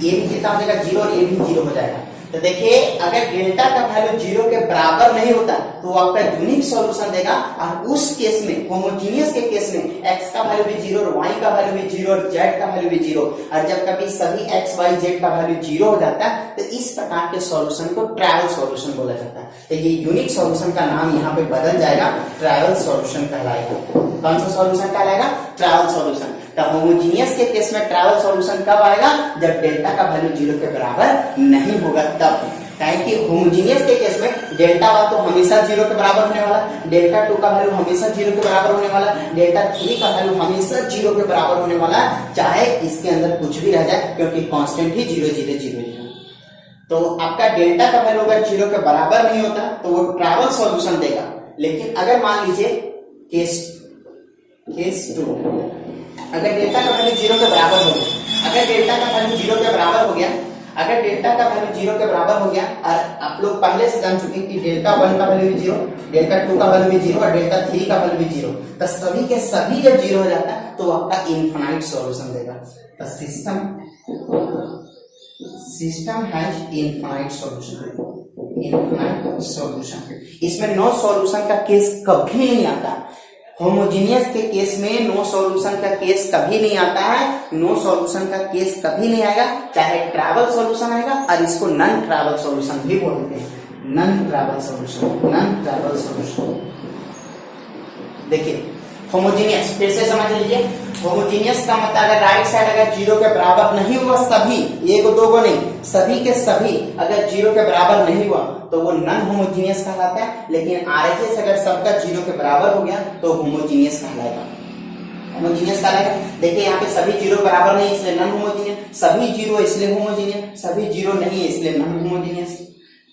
S1: ये भी कितना हो जाएगा 0 और ये भी 0 हो जाएगा। तो देखिए अगर डेल्टा का वैल्यू 0 के बराबर नहीं होता तो वो आपका यूनिक सॉल्यूशन देगा, और उस केस में, होमोजेनियस के केस में x का वैल्यू भी 0 और y का वैल्यू भी 0 और z का वैल्यू भी 0, और जब कभी सभी x y z का वैल्यू 0 हो जाता है तो इस प्रकार के सॉल्यूशन को ट्रैवल सॉल्यूशन बोला जाता है। तो ये यूनिक सॉल्यूशन का नाम यहाँ पे बदल जाएगा, ट्रैवल सॉल्यूशन कहलाएगा। कौन सा सॉल्यूशन कहलाएगा, ट्रैवल सॉल्यूशन। तो होमोजेनियस के केस में ट्रैवल सॉल्यूशन कब आएगा, जब डेल्टा का वैल्यू 0 के बराबर नहीं होगा तब। कि होमोजेनियस के केस में डेल्टा वन तो हमेशा 0 के बराबर होने वाला, डेल्टा टू का वैल्यू हमेशा 0 के बराबर होने वाला, डेल्टा थ्री का वैल्यू हमेशा 0 के बराबर होने वाला, चाहे इसके अंदर कुछ भी रह जाए, क्योंकि कांस्टेंट ही 0 0 0 0। तो आपका डेल्टा का वैल्यू अगर 0 के बराबर नहीं होता तो वो ट्रैवल सॉल्यूशन देगा। लेकिन अगर मान लीजिए केस टू, अगर डेल्टा का वैल्यू 0 के बराबर हो गया, अगर डेल्टा का वैल्यू 0 के बराबर हो गया, अगर डेल्टा का वैल्यू 0 के बराबर हो गया, और आप लोग पहले से जान चुके कि डेल्टा वन का वैल्यू भी 0, डेल्टा टू का वैल्यू भी 0 और डेल्टा थ्री का वैल्यू भी 0, तो सभी के सभी जब 0 हो जाता है तो आपका इनफाइनाइट सॉल्यूशन देगा। तो सिस्टम हैज इनफाइनाइट सॉल्यूशन। इसमें नो सॉल्यूशन का केस कभी नहीं आता। होमोजेनियस के केस में नो सॉल्यूशन का केस कभी नहीं आता है, नो सॉल्यूशन का केस कभी नहीं आएगा, चाहे ट्रैवल सॉल्यूशन आएगा, और इसको नॉन ट्रैवल सॉल्यूशन भी बोलते हैं, नॉन ट्रैवल सॉल्यूशन। देखिए होमोजेनियस फिर से समझ लीजिए, होमोजेनियस का मतलब अगर राइट साइड अगर 0 के बराबर नहीं हुआ, सभी, एक दो को नहीं, सभी के सभी अगर 0 के बराबर नहीं हुआ तो वो नॉन होमोजेनियस कहलाता है। लेकिन आरएचएस अगर सबका 0 के बराबर हो गया तो होमोजेनियस कहलाएगा, होमोजेनियस कहलाएगा। देखिए यहाँ पे सभी 0 बराबर नहीं इसलिए नॉन होमोजेनियस, सभी 0 इसलिए होमोजेनियस, सभी 0 नहीं है इसलिए नॉन होमोजेनियस।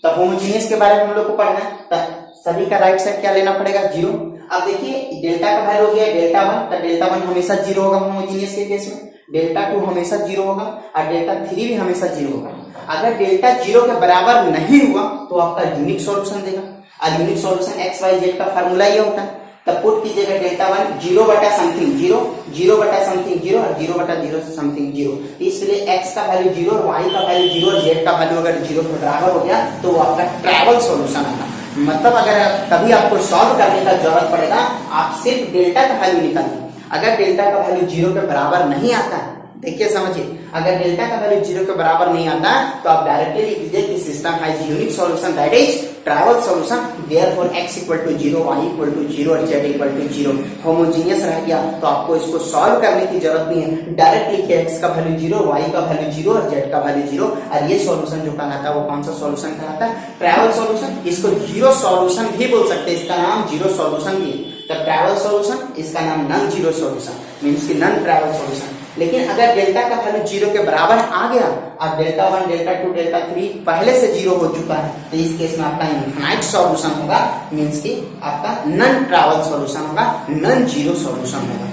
S1: तो होमोजेनियस के बारे में हम लोग को पढ़ना है, तो सभी का राइट साइड क्या लेना पड़ेगा 0। अब देखिए डेल्टा का वैल्यू हो गया डेल्टा वन, तो डेल्टा वन हमेशा 0 होगा होमोजेनियस के केस में, डेल्टा टू हमेशा 0 होगा, और डेल्टा थ्री भी हमेशा 0 होगा। अगर डेल्टा 0 के बराबर नहीं हुआ तो आपका यूनिक सॉल्यूशन देगा, और unique solution x y z का फार्मूला ये होता है। तब पुट कीजिएगा डेल्टा वन 0 बटा समथिंग 0, 0 बटा समथिंग 0 और 0 बटा 0 समथिंग 0। इसलिए x का वैल्यू 0 और y का वैल्यू 0 और z का वैल्यू अगर 0 के बराबर हो गया तो वो आपका ट्रैवल सॉल्यूशन आएगा। मतलब अगर कभी आपको सॉल्व करने का जरूरत पड़ेगा, आप सिर्फ डेल्टा का वैल्यू निकालिए। अगर डेल्टा का वैल्यू 0 के बराबर नहीं आता है, देखिए समझिए, अगर डेल्टा का वैल्यू 0 के बराबर नहीं आता तो आप डायरेक्टली लिख दीजिए कि system has unique solution that is trivial solution, therefore x equal to 0, y equal to 0 और z इक्वल टू 0। होमोजेनियस रह गया तो आपको इसको सॉल्व करने की जरूरत नहीं है, डायरेक्ट लिखिए x का वैल्यू 0, y का वैल्यू 0 और z का वैल्यू 0, और ये सॉल्यूशन जो कहलाता है वो कौन सा सॉल्यूशन कहलाता है, ट्रैवल सॉल्यूशन। इसको जीरो सॉल्यूशन भी बोल सकते हैं, इसका नाम जीरो सॉल्यूशन भी। तो ट्रैवल सॉल्यूशन, इसका नाम नॉन जीरो सॉल्यूशन, मींस कि नॉन ट्रैवल सॉल्यूशन। लेकिन अगर डेल्टा का वैल्यू 0 के बराबर आ गया, अब डेल्टा 1, डेल्टा 2, डेल्टा 3 पहले से 0 हो चुका है, तो इस केस में आपका इनफाइनाइट सॉल्यूशन होगा, मींस कि आपका नन ट्रैवल सॉल्यूशन होगा, नन जीरो सॉल्यूशन होगा।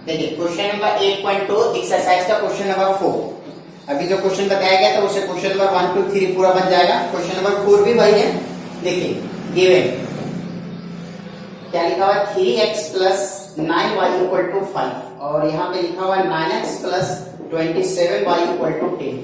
S1: देखिए क्वेश्चन नंबर 8.2 एक्सरसाइज का क्वेश्चन नंबर 4। अभी जो क्वेश्चन बताया गया था उसे क्वेश्चन नंबर 1 2 3 पूरा बन जाएगा। क्वेश्चन नंबर 4 भी वही है। देखिए गिवन क्या लिखा हुआ है 3x plus 9y equal to 5 और यहाँ पे लिखा हुआ है 9x plus 27y equal to 10।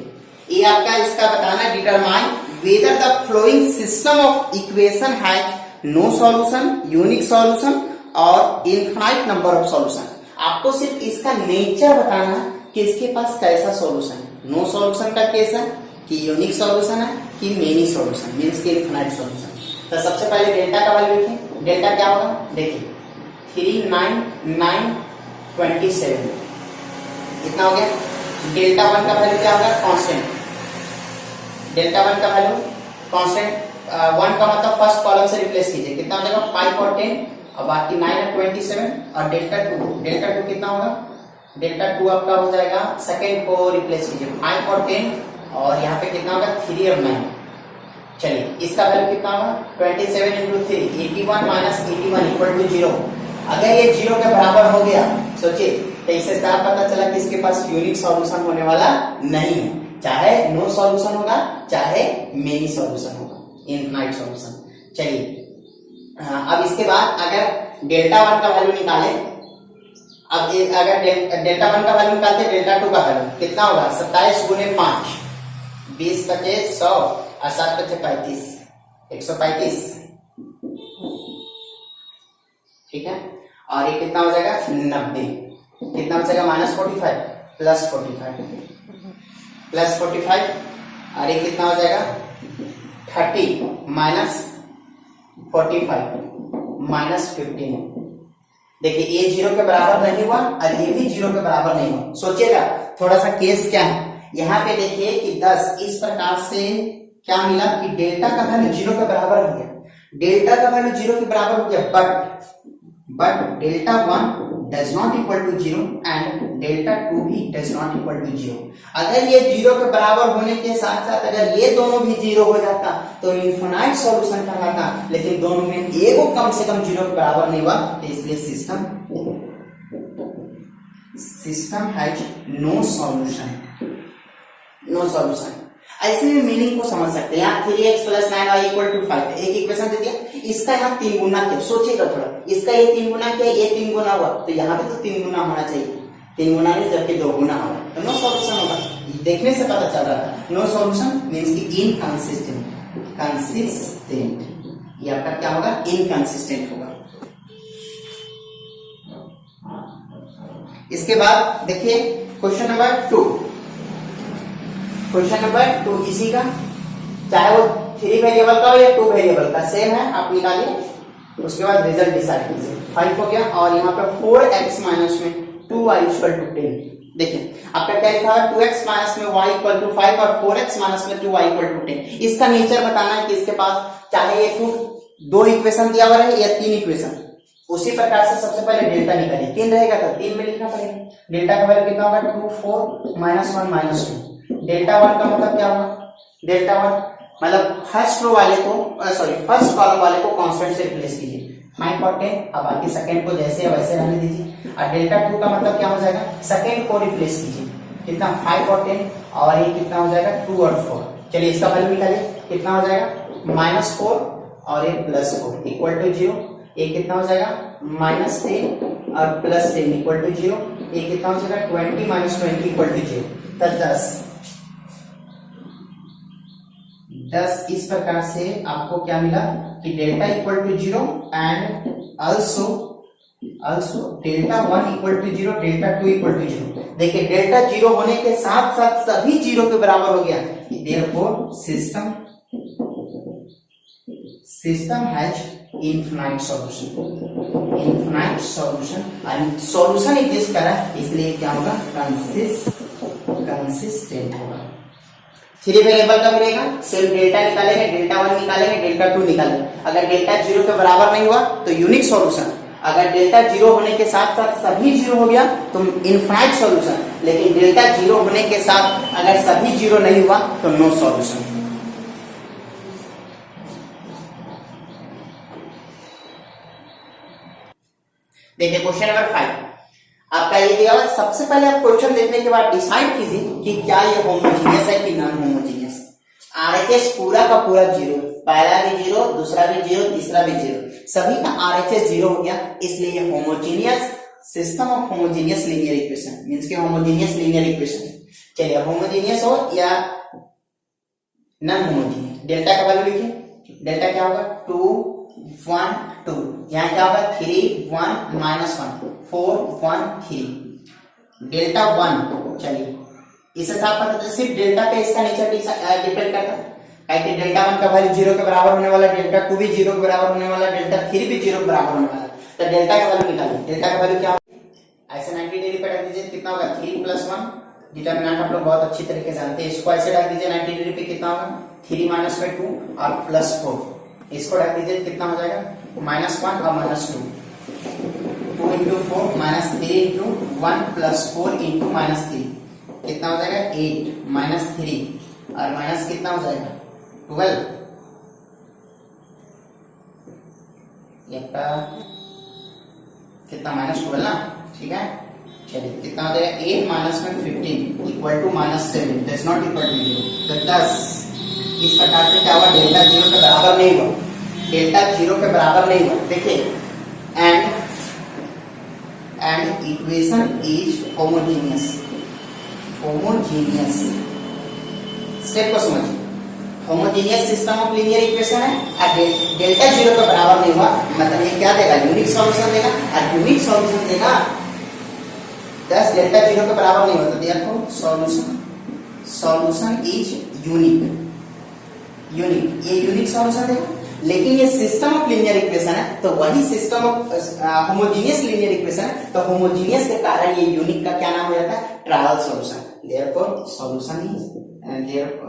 S1: ये आपका इसका बताना determine whether the following system of equation has no solution, unique solution और इनफाइनाइट नंबर ऑफ सॉल्यूशन। आपको सिर्फ इसका नेचर बताना है कि इसके पास कैसा सॉल्यूशन है। नो सॉल्यूशन का केस है कि यूनिक सॉल्यूशन है कि मेनी सॉल्यूशन, मींस कि इनफाइनाइट सॉल्यूशन। तो सबसे पहले डेल्टा का वैल्यू लिखें। डेल्टा क्या होगा? देखिए 3 9 9 27 कितना हो गया। डेल्टा 1 का वैल्यू क्या होगा? कांस्टेंट। डेल्टा 1 का वैल्यू कांस्टेंट, 1 का मतलब फर्स्ट कॉलम से रिप्लेस कीजिए, कितना हो जाएगा 5 और 10 और बाकी 9 और 27 और डेल्टा 2 कितना होगा? डेल्टा 2 आपका हो जाएगा सेकंड को रिप्लेस कीजिए 5 और 10 और यहाँ पे कितना होगा 3 और 9। चलिए इसका वैल्यू कितना होगा 27 इंटू 3 81 माइनस 81 इक्वल टू 0। अगर ये 0 के बराबर हो गया सोचिए तो इससे साफ पता चला कि इसके पास यूनिक सॉल्यूशन होने वाला नहीं है, चाहे नो सॉल्यूशन होगा चाहे मेनी सॉल्यूशन होगा, इनफाइनाइट सॉल्यूशन। चलिए अब इसके बाद अगर डेल्टा 1 का वैल्यू निकाले, अब अगर डेल्टा 1 का वैल्यू निकालते डेल्टा 2 का वैल्यू कितना होगा 27 गुने 5 20 बचे 100 और 7 बचे 35 135। ठीक है और ये कितना हो जाएगा 90। कितना बचेगा -45 प्लस 45 और ये कितना हो जाएगा 30 माइनस 45 माइनस 15। देखिए ये 0 के बराबर नहीं हुआ और ये भी 0 के बराबर नहीं हुआ। सोचिएगा थोड़ा सा केस क्या है यहाँ पे। देखिए कि 10 इस प्रकार से क्या मिला कि डेल्टा का वैल्यू 0 के बराबर हो गया। डेल्टा का वैल्यू 0 के बराबर हो गया but delta 1 does not equal to 0 and delta 2 भी डज नॉट इक्वल टू 0। अगर ये 0 के बराबर होने के साथ साथ अगर ये दोनों भी 0 हो जाता तो इनफाइनाइट सॉल्यूशन कहलाता, लेकिन दोनों में एक कम से कम 0 के बराबर नहीं हुआ, तो इसलिए system has no solution. No solution ऐसे में मीनिंग को समझ सकते हैं। यहाँ 3x plus 9y equal to 5 एक इक्वेशन दे दिया, इसका यहाँ 3 गुना किया। सोचिएगा थोड़ा, इसका ये 3 गुना किया, ये 3 गुना हुआ, तो यहाँ पे तो 3 गुना होना चाहिए। 3 गुना नहीं जबकि 2 गुना होगा, तो नो सॉल्यूशन होगा। देखने से पता चल रहा था नो सॉल्यूशन मीन्स की इनकंसिस्टेंट। ये आपका क्या होगा? इनकंसिस्टेंट होगा। इसके बाद देखिए क्वेश्चन नंबर 2। क्वेश्चन नंबर 2 इसी का, चाहे वो 3 वेरिएबल का हो या 2 वेरिएबल का, सेम है, आप निकालिए। उसके बाद रिजल्ट डिसाइड कीजिए। 5 हो गया और यहाँ पे 4x माइनस में 2y इक्वल टू 10। देखिए आपका क्या लिखा है 2x माइनस में y इक्वल टू 5 और 4x माइनस में 2y इक्वल टू 10। इसका नेचर बताना है कि इसके पास चाहे ये 2 इक्वेशन दिया हुआ रहे या 3 इक्वेशन, उसी प्रकार से सबसे पहले डेल्टा निकालिए। 3 रहेगा तो 3 में लिखना पड़ेगा। डेल्टा का वैल्यू कितना होगा 2 4 माइनस 1 माइनस 2। डेल्टा 1 का मतलब क्या होगा? डेल्टा 1 मतलब फर्स्ट रो वाले को फर्स्ट कॉलम वाले को कांस्टेंट से रिप्लेस कीजिए 5 और 10 और बाकी सेकंड को जैसे वैसे रहने दीजिए। और डेल्टा 2 का मतलब क्या हो जाएगा? सेकंड को रिप्लेस कीजिए, कितना 5 और 10 और ये कितना हो जाएगा 2 और 4। चलिए इसका वैल्यू निकालिए, कितना हो जाएगा -4 और ये +4 इक्वल टू 0। ये कितना हो जाएगा -10 और +10 इक्वल टू 0। ये कितना हो जाएगा 20 - 20 इक्वल टू 0। तो 10 इस प्रकार से आपको क्या मिला कि delta equal to 0 and also delta 1 equal to 0, delta 2 equal to 0। देखिए डेल्टा 0 होने के साथ साथ सभी 0 के बराबर हो गया। Therefore system has infinite solution and solution exist कर रहा है, इसलिए क्या होगा? कंसिस्टेंट होगा। 3 वेरिएबल का मिलेगा, सिर्फ डेल्टा निकालेंगे, डेल्टा 1 निकालेंगे, डेल्टा 2 निकालेंगे। अगर डेल्टा 0 के बराबर नहीं हुआ तो यूनिक सॉल्यूशन, अगर डेल्टा 0 होने के साथ साथ सभी 0 हो गया तो इनफाइनाइट सॉल्यूशन, लेकिन डेल्टा 0 होने के साथ अगर सभी 0 नहीं हुआ तो नो सॉल्यूशन। देखिए क्वेश्चन नंबर 5 आपका ये दिया हुआ। सबसे पहले आप क्वेश्चन देखने के बाद डिसाइड कीजिए कि क्या ये होमोजीनियस है कि नॉन होमोजीनियस। आरएचएस पूरा का पूरा 0, पहला भी 0, दूसरा भी 0, तीसरा भी 0, सभी का आरएचएस 0 हो गया, इसलिए ये homogeneous system of homogeneous linear equation means के होमोजीनियस लीनियर इक्वेशन। चलिए होमोजीनियस हो या नॉन होमोजीनियस, डेल्टा का वैल्यू लिखिए। डेल्टा क्या होगा 2 1 2, यहाँ क्या होगा 3 1 -1 4 1 3, डेल्टा 1। चलिए इस हिसाब पर सिर्फ डेल्टा पे इसका नेचर डिपेंड करता है कि डेल्टा 1 का वैल्यू 0 के बराबर होने वाला, डेल्टा 2 भी 0 के बराबर होने वाला, डेल्टा 3 भी 0 के बराबर होने वाला। तो डेल्टा का वैल्यू निकालिए। डेल्टा का वैल्यू क्या होगा, ऐसे 90 डिग्री पे रख दीजिए, कितना होगा 3 + 1, डिटरमिनेंट आप लोग बहुत अच्छी तरीके से जानते हैं, इसको ऐसे रख दीजिए 90 डिग्री पे, कितना होगा 3 - 2 और +4, इसको रख दीजिए, कितना हो जाएगा -1 और -2, 2 × 4 -3 × 1 +4 × -3, कितना हो जाएगा 8 -3 और माइनस कितना हो जाएगा 12, कितना -12 ना, ठीक है। चलिए कितना हो जाएगा 8 - 15 = -7 दैट्स नॉट इक्वल टू 0। तो 10 इस प्रकार से क्या हुआ, डेल्टा 0 के बराबर नहीं हुआ, डेल्टा 0 के बराबर नहीं हुआ। देखिए and equation is homogeneous, homogeneous step को समझिए। Homogeneous system of linear equation है और डेल्टा 0 के बराबर नहीं हुआ, मतलब ये क्या देगा, यूनिक सॉल्यूशन देगा, और यूनिक सॉल्यूशन देगा 10 डेल्टा 0 के बराबर नहीं होता, देयरफॉर सॉल्यूशन इज यूनिक, ये यूनिक सॉल्यूशन देगा। लेकिन ये सिस्टम ऑफ लीनियर इक्वेशन है तो वही system of homogeneous linear equation है, तो होमोजीनियस के कारण ये यूनिक का क्या नाम हो जाता है, trial solution. Therefore solution is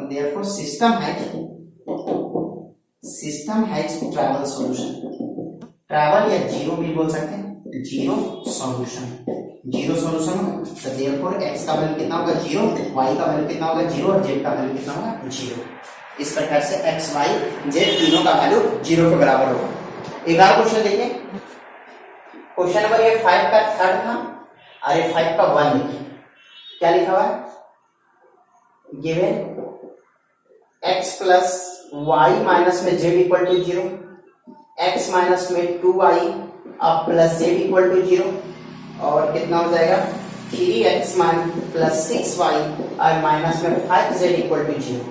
S1: therefore system has trial solution, trial या जीरो भी बोल सकते हैं, जीरो सॉल्यूशन होगा। तो therefore x का वैल्यू कितना होगा 0, y का वैल्यू कितना होगा 0 और z का वैल्यू कितना होगा 0। इस प्रकार से x y z तीनों का वैल्यू 0 के बराबर होगा। एक और क्वेश्चन देखिए, क्वेश्चन नंबर ये 5 का थर्ड था और ये 5 का 1 लिखिए। क्या लिखा हुआ है, given x plus y minus में z equal to 0, x minus में 2y अब प्लस z इक्वल टू 0 और कितना हो जाएगा 3x प्लस 6y और माइनस में 5z इक्वल टू 0।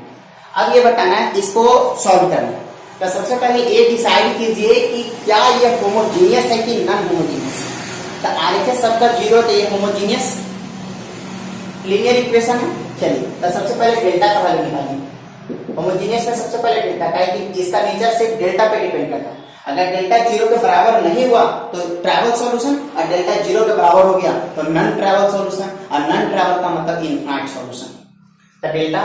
S1: अब ये बताना है, इसको सॉल्व करना है। तो सबसे पहले ये डिसाइड कीजिए कि क्या ये होमोजीनियस है कि नॉन होमोजीनियस। तो आरएचएस सबका 0 तो ये होमोजीनियस लीनियर इक्वेशन है। चलिए तो सबसे पहले डेल्टा का वैल्यू निकालिए। होमोजीनियस में सबसे पहले डेल्टा का है कि इसका नेचर सिर्फ डेल्टा पे डिपेंड करता है। अगर डेल्टा 0 के बराबर नहीं हुआ तो ट्रैवल सॉल्यूशन, और डेल्टा 0 के बराबर हो गया तो नॉन ट्रैवल सॉल्यूशन, और नॉन ट्रैवल का मतलब इनफाइनाइट सॉल्यूशन। तो डेल्टा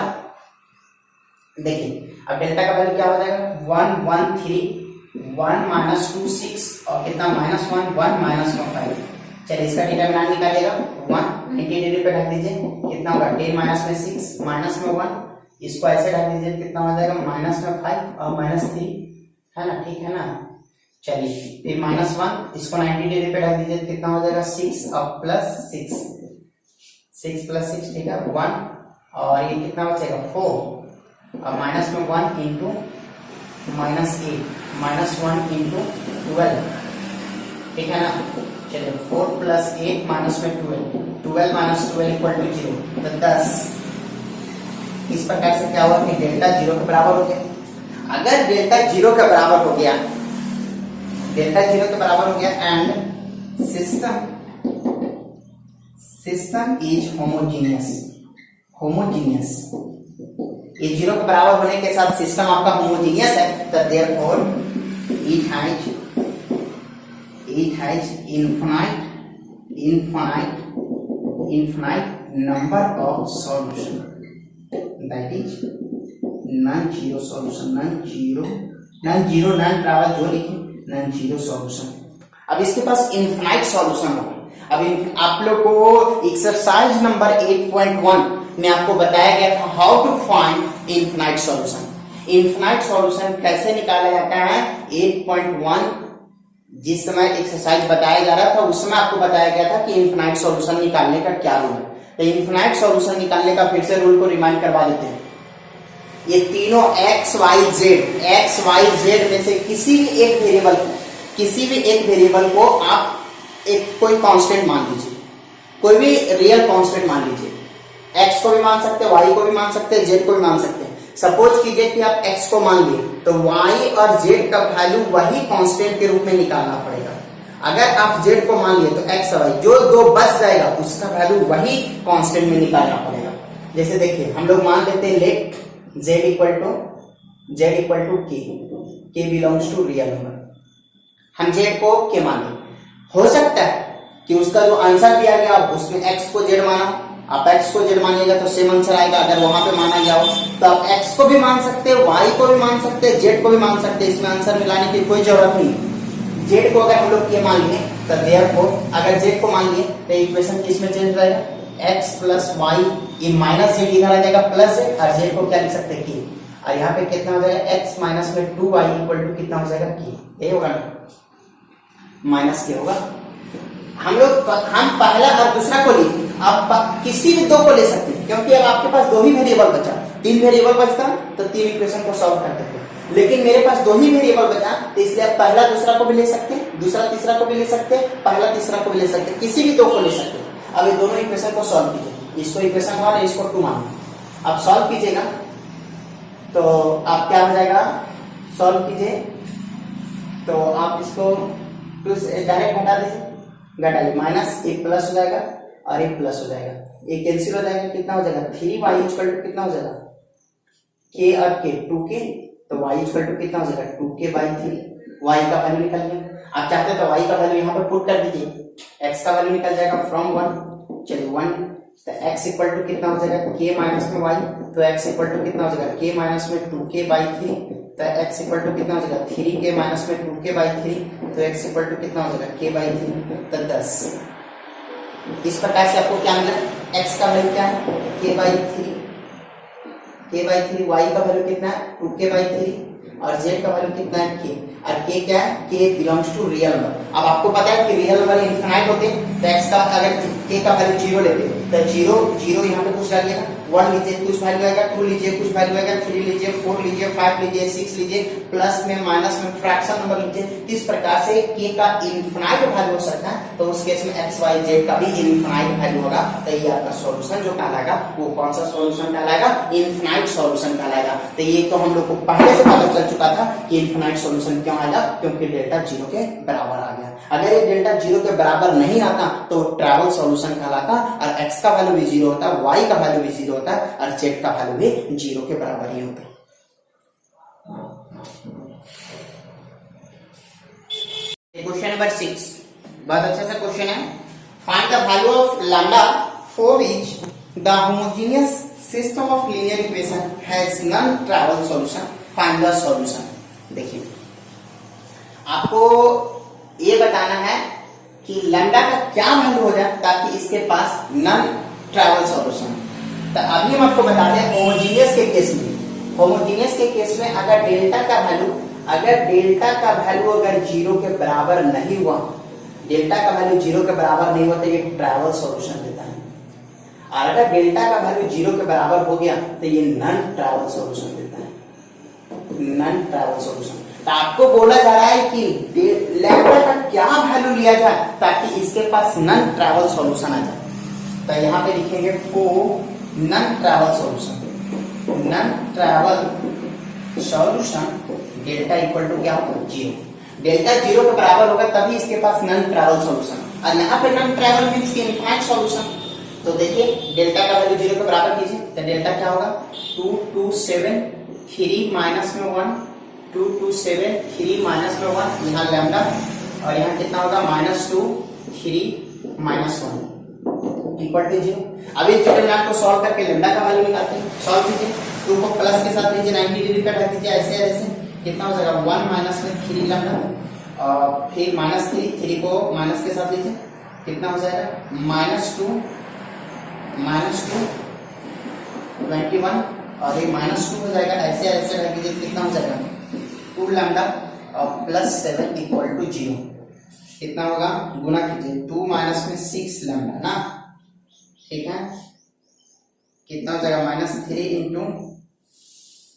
S1: देखिए, अब डेल्टा का वैल्यू क्या हो जाएगा 1 1 3 1 माइनस 2 6 और कितना -1 1 -1 5। चलिए इसका डिटरमिनेंट निकालिएगा 1 90 डिग्री पे रख दीजिए, कितना होगा 10 माइनस में 6 माइनस में 1, इसको ऐसे रख दीजिए, कितना हो जाएगा माइनस में 5 और -3, है ना, ठीक है ना। चलिए फिर -1 इसको 90 डिग्री पे रख दीजिए, कितना हो जाएगा 6 और प्लस 6 प्लस 6, ठीक है 1 और ये कितना बचेगा 4 और माइनस में 1 इंटू -8 -1 इंटू 12, ठीक है ना। चलिए 4 प्लस 8 माइनस में 12 माइनस 12 इक्वल टू 0, तो 10। इस प्रकार से क्या हुआ कि डेल्टा 0 के बराबर हो गया। अगर डेल्टा 0 के बराबर हो गया, डेल्टा 0 के बराबर हो गया एंड सिस्टम इज होमोजीनियस, ये 0 के बराबर होने के साथ सिस्टम आपका होमोजीनियस है, तो therefore it has infinite number of solution, that is non zero solution, non zero non travel जो लिखे नॉन जीरो सॉल्यूशन। अब इसके पास इनफाइनाइट सॉल्यूशन होगा। अब आप लोग को एक्सरसाइज नंबर 8.1 में आपको बताया गया था how to find infinite solution. Infinite solution कैसे निकाला जाता है 8.1 जिस समय एक्सरसाइज बताया जा रहा था उस समय आपको बताया गया था कि इनफाइनाइट सॉल्यूशन निकालने का क्या रूल है। तो इनफाइनाइट सॉल्यूशन निकालने का फिर से रूल को रिमाइंड करवा देते हैं। ये तीनों x y z में से किसी भी एक वेरिएबल को आप एक कोई कांस्टेंट मान लीजिए, कोई भी रियल कांस्टेंट मान लीजिए। x को भी मान सकते हैं, y को भी मान सकते हैं, z को भी मान सकते हैं। सपोज कीजिए कि आप x को मान लिए तो y और z का वैल्यू वही कांस्टेंट के रूप में निकालना पड़ेगा। अगर आप z को मान लिए तो x और y जो दो बच जाएगा उसका वैल्यू वही कांस्टेंट में निकालना पड़ेगा। जैसे देखिए हम लोग मान लेते हैं let z equal to k belongs to real number. हम z को k मान लें, हो सकता है कि उसका जो आंसर दिया गया उसमें x को z माना, आप x को z मानिएगा तो सेम आंसर आएगा। अगर वहां पे माना गया हो तो आप x को भी मान सकते हैं, y को भी मान सकते हैं, z को भी मान सकते हैं। इसमें आंसर मिलाने की कोई जरूरत नहीं। z को अगर हम लोग k मान लिए तो देयरफॉर अगर z को मान लिए तो इक्वेशन किसमें चेंज रहेगा, x प्लस वाई, ये माइनस z इधर आ जाएगा प्लस z, और z को क्या लिख सकते हैं k, और यहाँ पे कितना हो जाएगा x माइनस में 2y इक्वल टू कितना हो जाएगा k, ये होगा ना माइनस के होगा। हम पहला और दूसरा को लिए आप किसी भी दो को ले सकते हैं क्योंकि अब आपके पास दो ही वेरिएबल बचा। तीन वेरिएबल बचता तो तीन इक्वेशन को सॉल्व करते थे, लेकिन मेरे पास दो ही वेरिएबल बचा तो इसलिए आप पहला दूसरा को भी ले सकते हैं, दूसरा तीसरा को भी ले सकते हैं, पहला तीसरा को भी ले सकते हैं, किसी भी दो को ले सकते हैं। अब ये दोनों इक्वेशन को सॉल्व कीजिए, इसको इक्वेशन 1 इसको 2 मानिए। आप सॉल्व कीजिएगा तो आप क्या हो जाएगा, सॉल्व कीजिए तो आप इसको डायरेक्ट घटा दीजिए, घटाइए माइनस एक प्लस हो जाएगा और एक प्लस हो जाएगा, एक कैंसिल हो जाएगा, कितना हो जाएगा 3y इक्वल टू कितना हो जाएगा k और k 2k, तो y इक्वल टू कितना हो जाएगा 2k बाई 3, y का वैल्यू निकल गया। आप चाहते तो y का वैल्यू यहाँ पर पुट कर दीजिए, x का वैल्यू निकल जाएगा फ्रॉम 1, चलिए 1, तो x इक्वल टू कितना हो जाएगा k माइनस में y, तो x इक्वल टू कितना हो जाएगा k माइनस में 2k बाई 3, तो x इक्वल टू कितना हो जाएगा 3k माइनस में 2k बाई 3, तो x इक्वल टू कितना हो जाएगा k बाई 3, तो 10। इस प्रकार से आपको क्या मिला, x का वैल्यू क्या है k बाई 3, y का वैल्यू कितना है 2k बाई 3 और z का वैल्यू कितना है k, और k क्या है k belongs to real number. अब आपको पता है कि रियल नंबर इनफाइनाइट होते हैं, तो x का अगर k का वैल्यू 0 लेते हैं तो 0 यहाँ पे कुछ डालिएगा, 1 लीजिए कुछ वैल्यू आएगा, 2 लीजिए कुछ वैल्यू आएगा, 3 लीजिए, 4 लीजिए, 5 लीजिए, 6 लीजिए, प्लस में माइनस में फ्रैक्शन नंबर लीजिए। इस प्रकार से k का इनफाइनाइट वैल्यू हो सकता है, तो उस केस में x y z का भी इनफाइनाइट वैल्यू होगा। तो ये आपका सॉल्यूशन जो कहलाएगा वो कौन सा सॉल्यूशन कहलाएगा, इनफाइनाइट सॉल्यूशन कहलाएगा। तो ये तो हम लोग को पहले से पता चल चुका था कि इनफाइनाइट सॉल्यूशन क्यों आएगा, क्योंकि डेल्टा 0 के बराबर आ गया। अगर ये डेल्टा 0 के बराबर नहीं आता तो ट्रैवल सॉल्यूशन कहलाता, और x का वैल्यू भी 0 होता है, y का वैल्यू भी 0 होता है, और z का वैल्यू भी 0 के बराबर ही होता है। क्वेश्चन नंबर 6 बहुत अच्छा सा क्वेश्चन है। Find the value of lambda for which the homogeneous system of linear equation has non trivial solution, find the solution. देखिए आपको ये बताना है कि लैम्डा का क्या वैल्यू हो जाए ताकि इसके पास नॉन ट्रैवल सॉल्यूशन। तो अभी हम आपको बता दें होमोजेनियस के केस में अगर डेल्टा का वैल्यू अगर 0 के बराबर नहीं हुआ, डेल्टा का वैल्यू 0 के बराबर नहीं हुआ तो ये ट्रैवल सॉल्यूशन देता है, और अगर डेल्टा का वैल्यू 0 के बराबर हो गया तो ये नॉन ट्रैवल सॉल्यूशन देता है, नॉन ट्रैवल सॉल्यूशन। तो आपको बोला जा रहा है कि लैम्डा का क्या वैल्यू लिया जाए ताकि इसके पास नॉन ट्रैवल सॉल्यूशन आ जाए। तो यहाँ पे लिखेंगे for non trivial solution, non trivial solution delta equal to क्या होगा 0, डेल्टा 0 के बराबर होगा तभी इसके पास नॉन ट्रैवल सॉल्यूशन, और यहाँ पे नॉन ट्रैवल मींस कि इनफाइनाइट सॉल्यूशन। तो देखिए डेल्टा का वैल्यू 0 के बराबर कीजिए तो डेल्टा क्या होगा 2 2 7 3 माइनस में 1, 2 2 7 3 माइनस में 1, यहाँ लैम्डा, और यहाँ कितना होगा -2 3 माइनस 1 इक्वल टू 0। अब इस डिटरमिनेंट को सॉल्व करके लैम्डा का वैल्यू निकालते हैं, सॉल्व कीजिए 2 को प्लस के साथ लीजिए, 90 डिग्री का ढक दीजिए, ऐसे ऐसे कितना हो जाएगा 1 माइनस में 3 लैम्डा, और फिर -3 को माइनस के साथ लीजिए, कितना हो जाएगा -2 21, और ये -2 हो जाएगा, ऐसे ऐसे ढक दीजिए, कितना हो जाएगा 2 लैम्डा और +7 इक्वल टू 0, कितना होगा गुना कीजिए, 2 माइनस में 6 लैम्डा ना, ठीक है, कितना हो जाएगा -3 इंटू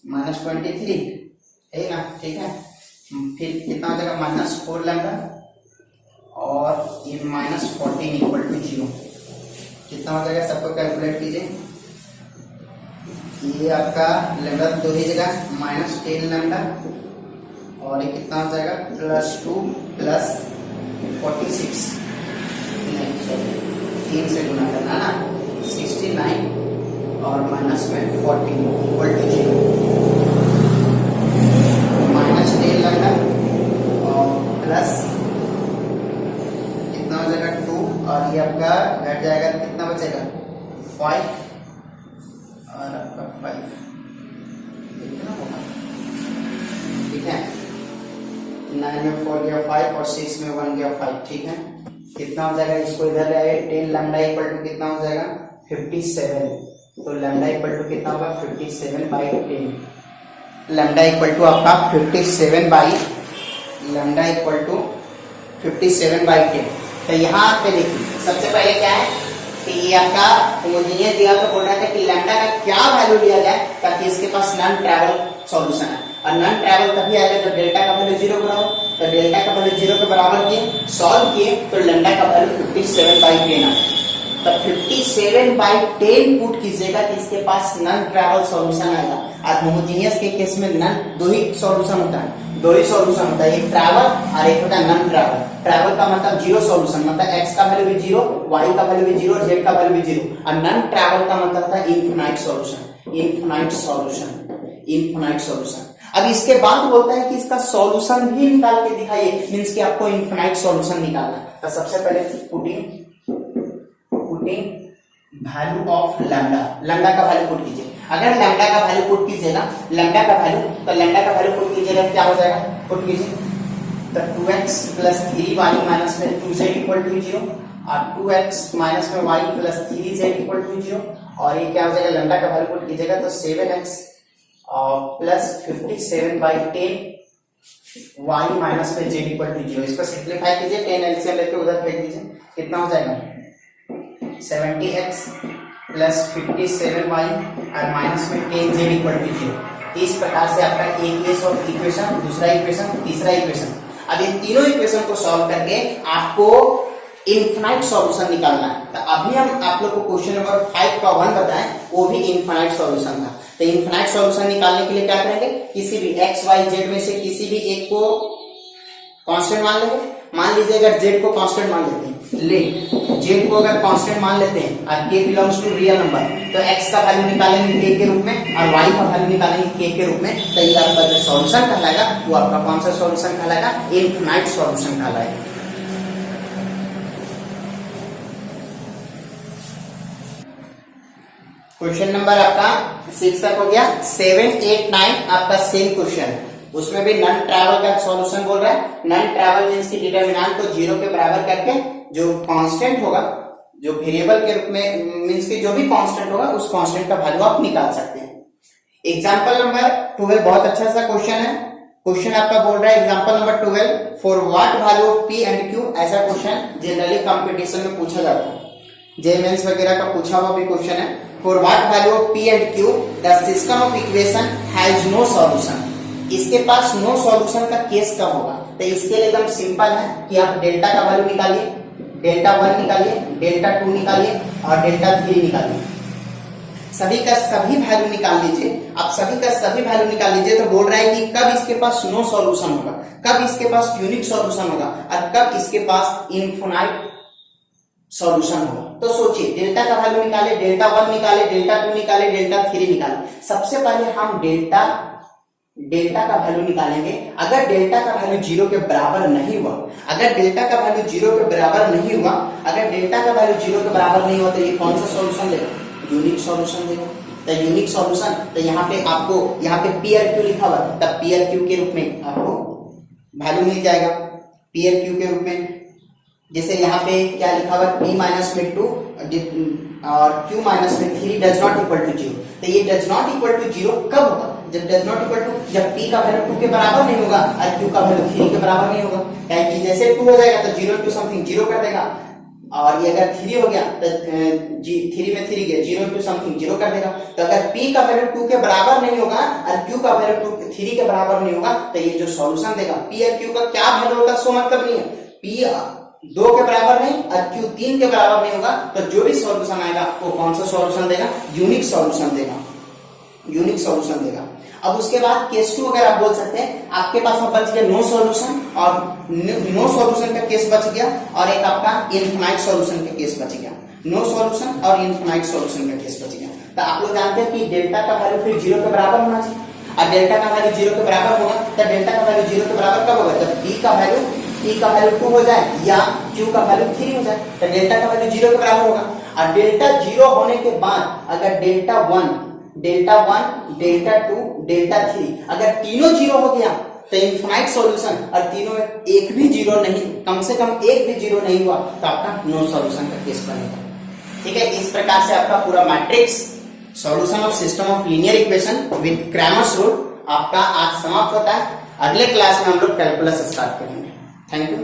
S1: -23, है ना, ठीक है, फिर कितना हो जाएगा -4 लैम्डा और ये -14 इक्वल टू 0, कितना हो जाएगा, सबको कैलकुलेट कीजिए, ये आपका लैम्डा दो ही जगह -10 लैम्डा, और ये कितना हो जाएगा +2 प्लस 46, नहीं सॉरी 3 से गुना करना ना, 69 और माइनस में 14 इक्वल टू 0, -10 लगा और प्लस कितना हो जाएगा 2, और ये आपका घट जाएगा, कितना बचेगा 5, और आपका 5 कितना होगा, ठीक है, 9 में 4 गया 5 और 6 में 1 गया 5, ठीक है, कितना हो जाएगा, इसको इधर ले आए, 10 लैम्डा इक्वल टू कितना हो जाएगा 57, तो लैम्डा इक्वल टू कितना होगा 57/10, लैम्डा इक्वल टू आपका 57/10, तो यहाँ पे देखिए सबसे पहले क्या है कि ये आपका होमोजेनियस दिया तो बोल रहा था कि लैम्डा का क्या वैल्यू लिया जाए ताकि इसके पास नॉन ट्रैवल सॉल्यूशन है, और नॉन ट्रैवल तभी आएगा जब डेल्टा का वैल्यू 0 बराबर, तो डेल्टा का वैल्यू 0 के बराबर किए, सॉल्व किए, तो लैम्डा का वैल्यू 57/10 आया, तो 57/10 पुट कीजिएगा कि इसके पास नॉन ट्रैवल सॉल्यूशन आएगा, और होमोजेनियस के केस में नॉन दो ही सॉल्यूशन होता है, एक ट्रैवल और एक होता है नॉन ट्रैवल। ट्रैवल का मतलब जीरो सॉल्यूशन, मतलब x का वैल्यू भी जीरो, y का वैल्यू भी जीरो, z का वैल्यू भी जीरो, और नॉन ट्रैवल का मतलब होता है इनफिनाइट सॉल्यूशन। अब इसके बाद बोलता है कि इसका सॉल्यूशन भी निकाल के दिखाइए, मींस कि आपको इनफिनाइट सॉल्यूशन निकालना है, तो सबसे पहले पुटिंग वैल्यू ऑफ लैम्डा का वैल्यू पुट कीजिए। अगर लैम्डा का वैल्यू पुट कीजिएगा, लैम्डा का वैल्यू पुट कीजिएगा, क्या हो जाएगा, पुट कीजिए, तो 2x प्लस 3y माइनस में 2z इक्वल टू 0, और 2x माइनस में y plus 3z equal to 0, और ये क्या हो जाएगा, लैम्डा का वैल्यू पुट कीजिएगा तो 7x प्लस 57/10 y माइनस में z इक्वल टू 0, इसको सिंप्लीफाई कीजिए, 10 एलसीएम लेके उधर फेंक दीजिए, कितना हो जाएगा 70x प्लस 57y और माइनस में 10z इक्वल टू 0। इस प्रकार से आपका एक केस ऑफ इक्वेशन, दूसरा इक्वेशन, तीसरा इक्वेशन। अब इन तीनों इक्वेशन को सॉल्व करके आपको इनफिनाइट सॉल्यूशन निकालना है। तो अभी हम आप लोग को क्वेश्चन नंबर 5 का 1 बताएं, वो भी इनफिनाइट सॉल्यूशन था। तो इनफिनाइट सॉल्यूशन निकालने के लिए क्या करेंगे, किसी भी x y z में से किसी भी एक को कांस्टेंट मान लेंगे। मान लीजिए अगर z को कांस्टेंट मान लेते हैं, z को अगर कांस्टेंट मान लेते हैं और k belongs to real number, तो x का वैल्यू निकालेंगे k के रूप में और y का वैल्यू निकालेंगे k के रूप में। तो ये आपका जो सॉल्यूशन कहलाएगा वो आपका कौन सा सॉल्यूशन कहलाएगा, इनफिनाइट सॉल्यूशन कहलाएगा। क्वेश्चन नंबर आपका 6 तक हो गया। 7, 8, 9 आपका सेम क्वेश्चन, उसमें भी नॉन ट्रैवल का सॉल्यूशन बोल रहा है। नॉन ट्रैवल मींस की डिटरमिनेंट को 0 के बराबर करके जो कांस्टेंट होगा, जो वेरिएबल के रूप में मींस की जो भी कांस्टेंट होगा उस कांस्टेंट का वैल्यू आप निकाल सकते हैं। एग्जांपल नंबर 12 बहुत अच्छा सा क्वेश्चन है। क्वेश्चन आपका बोल रहा है example number 12, for what value of p and q। ऐसा क्वेश्चन जनरली कंपटीशन में पूछा जाता है, जेमेंस वगैरह का पूछा हुआ भी क्वेश्चन है। For what value of p and q the system of equation has no solution. इसके पास नो सॉल्यूशन का केस कब होगा, तो इसके लिए एकदम सिंपल है कि आप डेल्टा का वैल्यू निकालिए, डेल्टा 1 निकालिए, डेल्टा 2 निकालिए और डेल्टा 3 निकालिए। सभी का सभी वैल्यू निकाल लीजिए। आप सभी का सभी वैल्यू निकाल लीजिए तो बोल रहा है कि कब इसके पास नो सॉल्यूशन होगा, कब इसके पास यूनिक सॉल्यूशन होगा और कब इसके पास इनफिनाइट सॉल्यूशन होगा। तो सोचिए, डेल्टा का वैल्यू निकाले, डेल्टा 1 निकाले, डेल्टा 2 निकाले, डेल्टा 3 निकाले। सबसे पहले हम डेल्टा का वैल्यू निकालेंगे। अगर डेल्टा का वैल्यू 0 के बराबर नहीं हुआ, अगर डेल्टा का वैल्यू 0 के बराबर नहीं हुआ, अगर डेल्टा का वैल्यू 0 के बराबर नहीं हुआ तो ये कौन सा सॉल्यूशन देगा, यूनिक सॉल्यूशन देगा। तो यूनिक सॉल्यूशन, तो यहाँ पे आपको यहाँ पे पी आर क्यू लिखा हुआ, तब पी आर क्यू के रूप में आपको वैल्यू मिल जाएगा पी आर क्यू के रूप में। जैसे यहाँ पे क्या लिखा हुआ, p माइनस में 2 और q माइनस में 3 डज नॉट इक्वल टू 0। तो ये डज नॉट इक्वल टू 0 कब होगा, जब डज नॉट इक्वल टू, जब p का वैल्यू 2 के बराबर नहीं होगा और q का वैल्यू 3 के बराबर नहीं होगा। क्या कि जैसे 2 हो जाएगा तो 0 टू समथिंग 0 कर देगा, और ये अगर 3 हो गया तो 3 में 3 गया 0 टू समथिंग 0 कर देगा। तो अगर p का वैल्यू 2 के बराबर नहीं होगा और q का वैल्यू 3 के बराबर नहीं होगा, तो ये जो सॉल्यूशन देगा p और q का क्या वैल्यू होगा, सो मतलब नहीं है, p 2 के बराबर नहीं और q 3 के बराबर नहीं होगा, तो जो भी सॉल्यूशन आएगा वो कौन सा सॉल्यूशन देगा, यूनिक सॉल्यूशन देगा, यूनिक सॉल्यूशन देगा। अब उसके बाद केस 2 अगर आप बोल सकते हैं, आपके पास में बच गया नो सॉल्यूशन, और नो सॉल्यूशन का केस बच गया, और एक आपका इनफिनाइट सॉल्यूशन का केस बच गया। नो सॉल्यूशन और इनफिनाइट सॉल्यूशन का केस बच गया। तो आप लोग जानते हैं कि डेल्टा का वैल्यू फिर 0 के बराबर होना चाहिए, और डेल्टा का वैल्यू 0 के बराबर होगा। तो डेल्टा का वैल्यू 0 के बराबर कब होगा, जब p का वैल्यू 2 हो जाए या q का वैल्यू 3 हो जाए, तो डेल्टा का वैल्यू 0 के बराबर होगा। और डेल्टा 0 होने के बाद अगर डेल्टा 1, डेल्टा 2, डेल्टा 3 अगर तीनों 0 हो गया तो इनफिनाइट सॉल्यूशन, और तीनों में एक भी 0 नहीं, कम से कम एक भी 0 नहीं हुआ, तो आपका नो सॉल्यूशन का केस बनेगा। ठीक है, इस प्रकार से आपका पूरा matrix solution of system of linear equation with Cramer's rule आपका आज समाप्त होता है। अगले क्लास में हम लोग कैलकुलस स्टार्ट करेंगे। Thank you.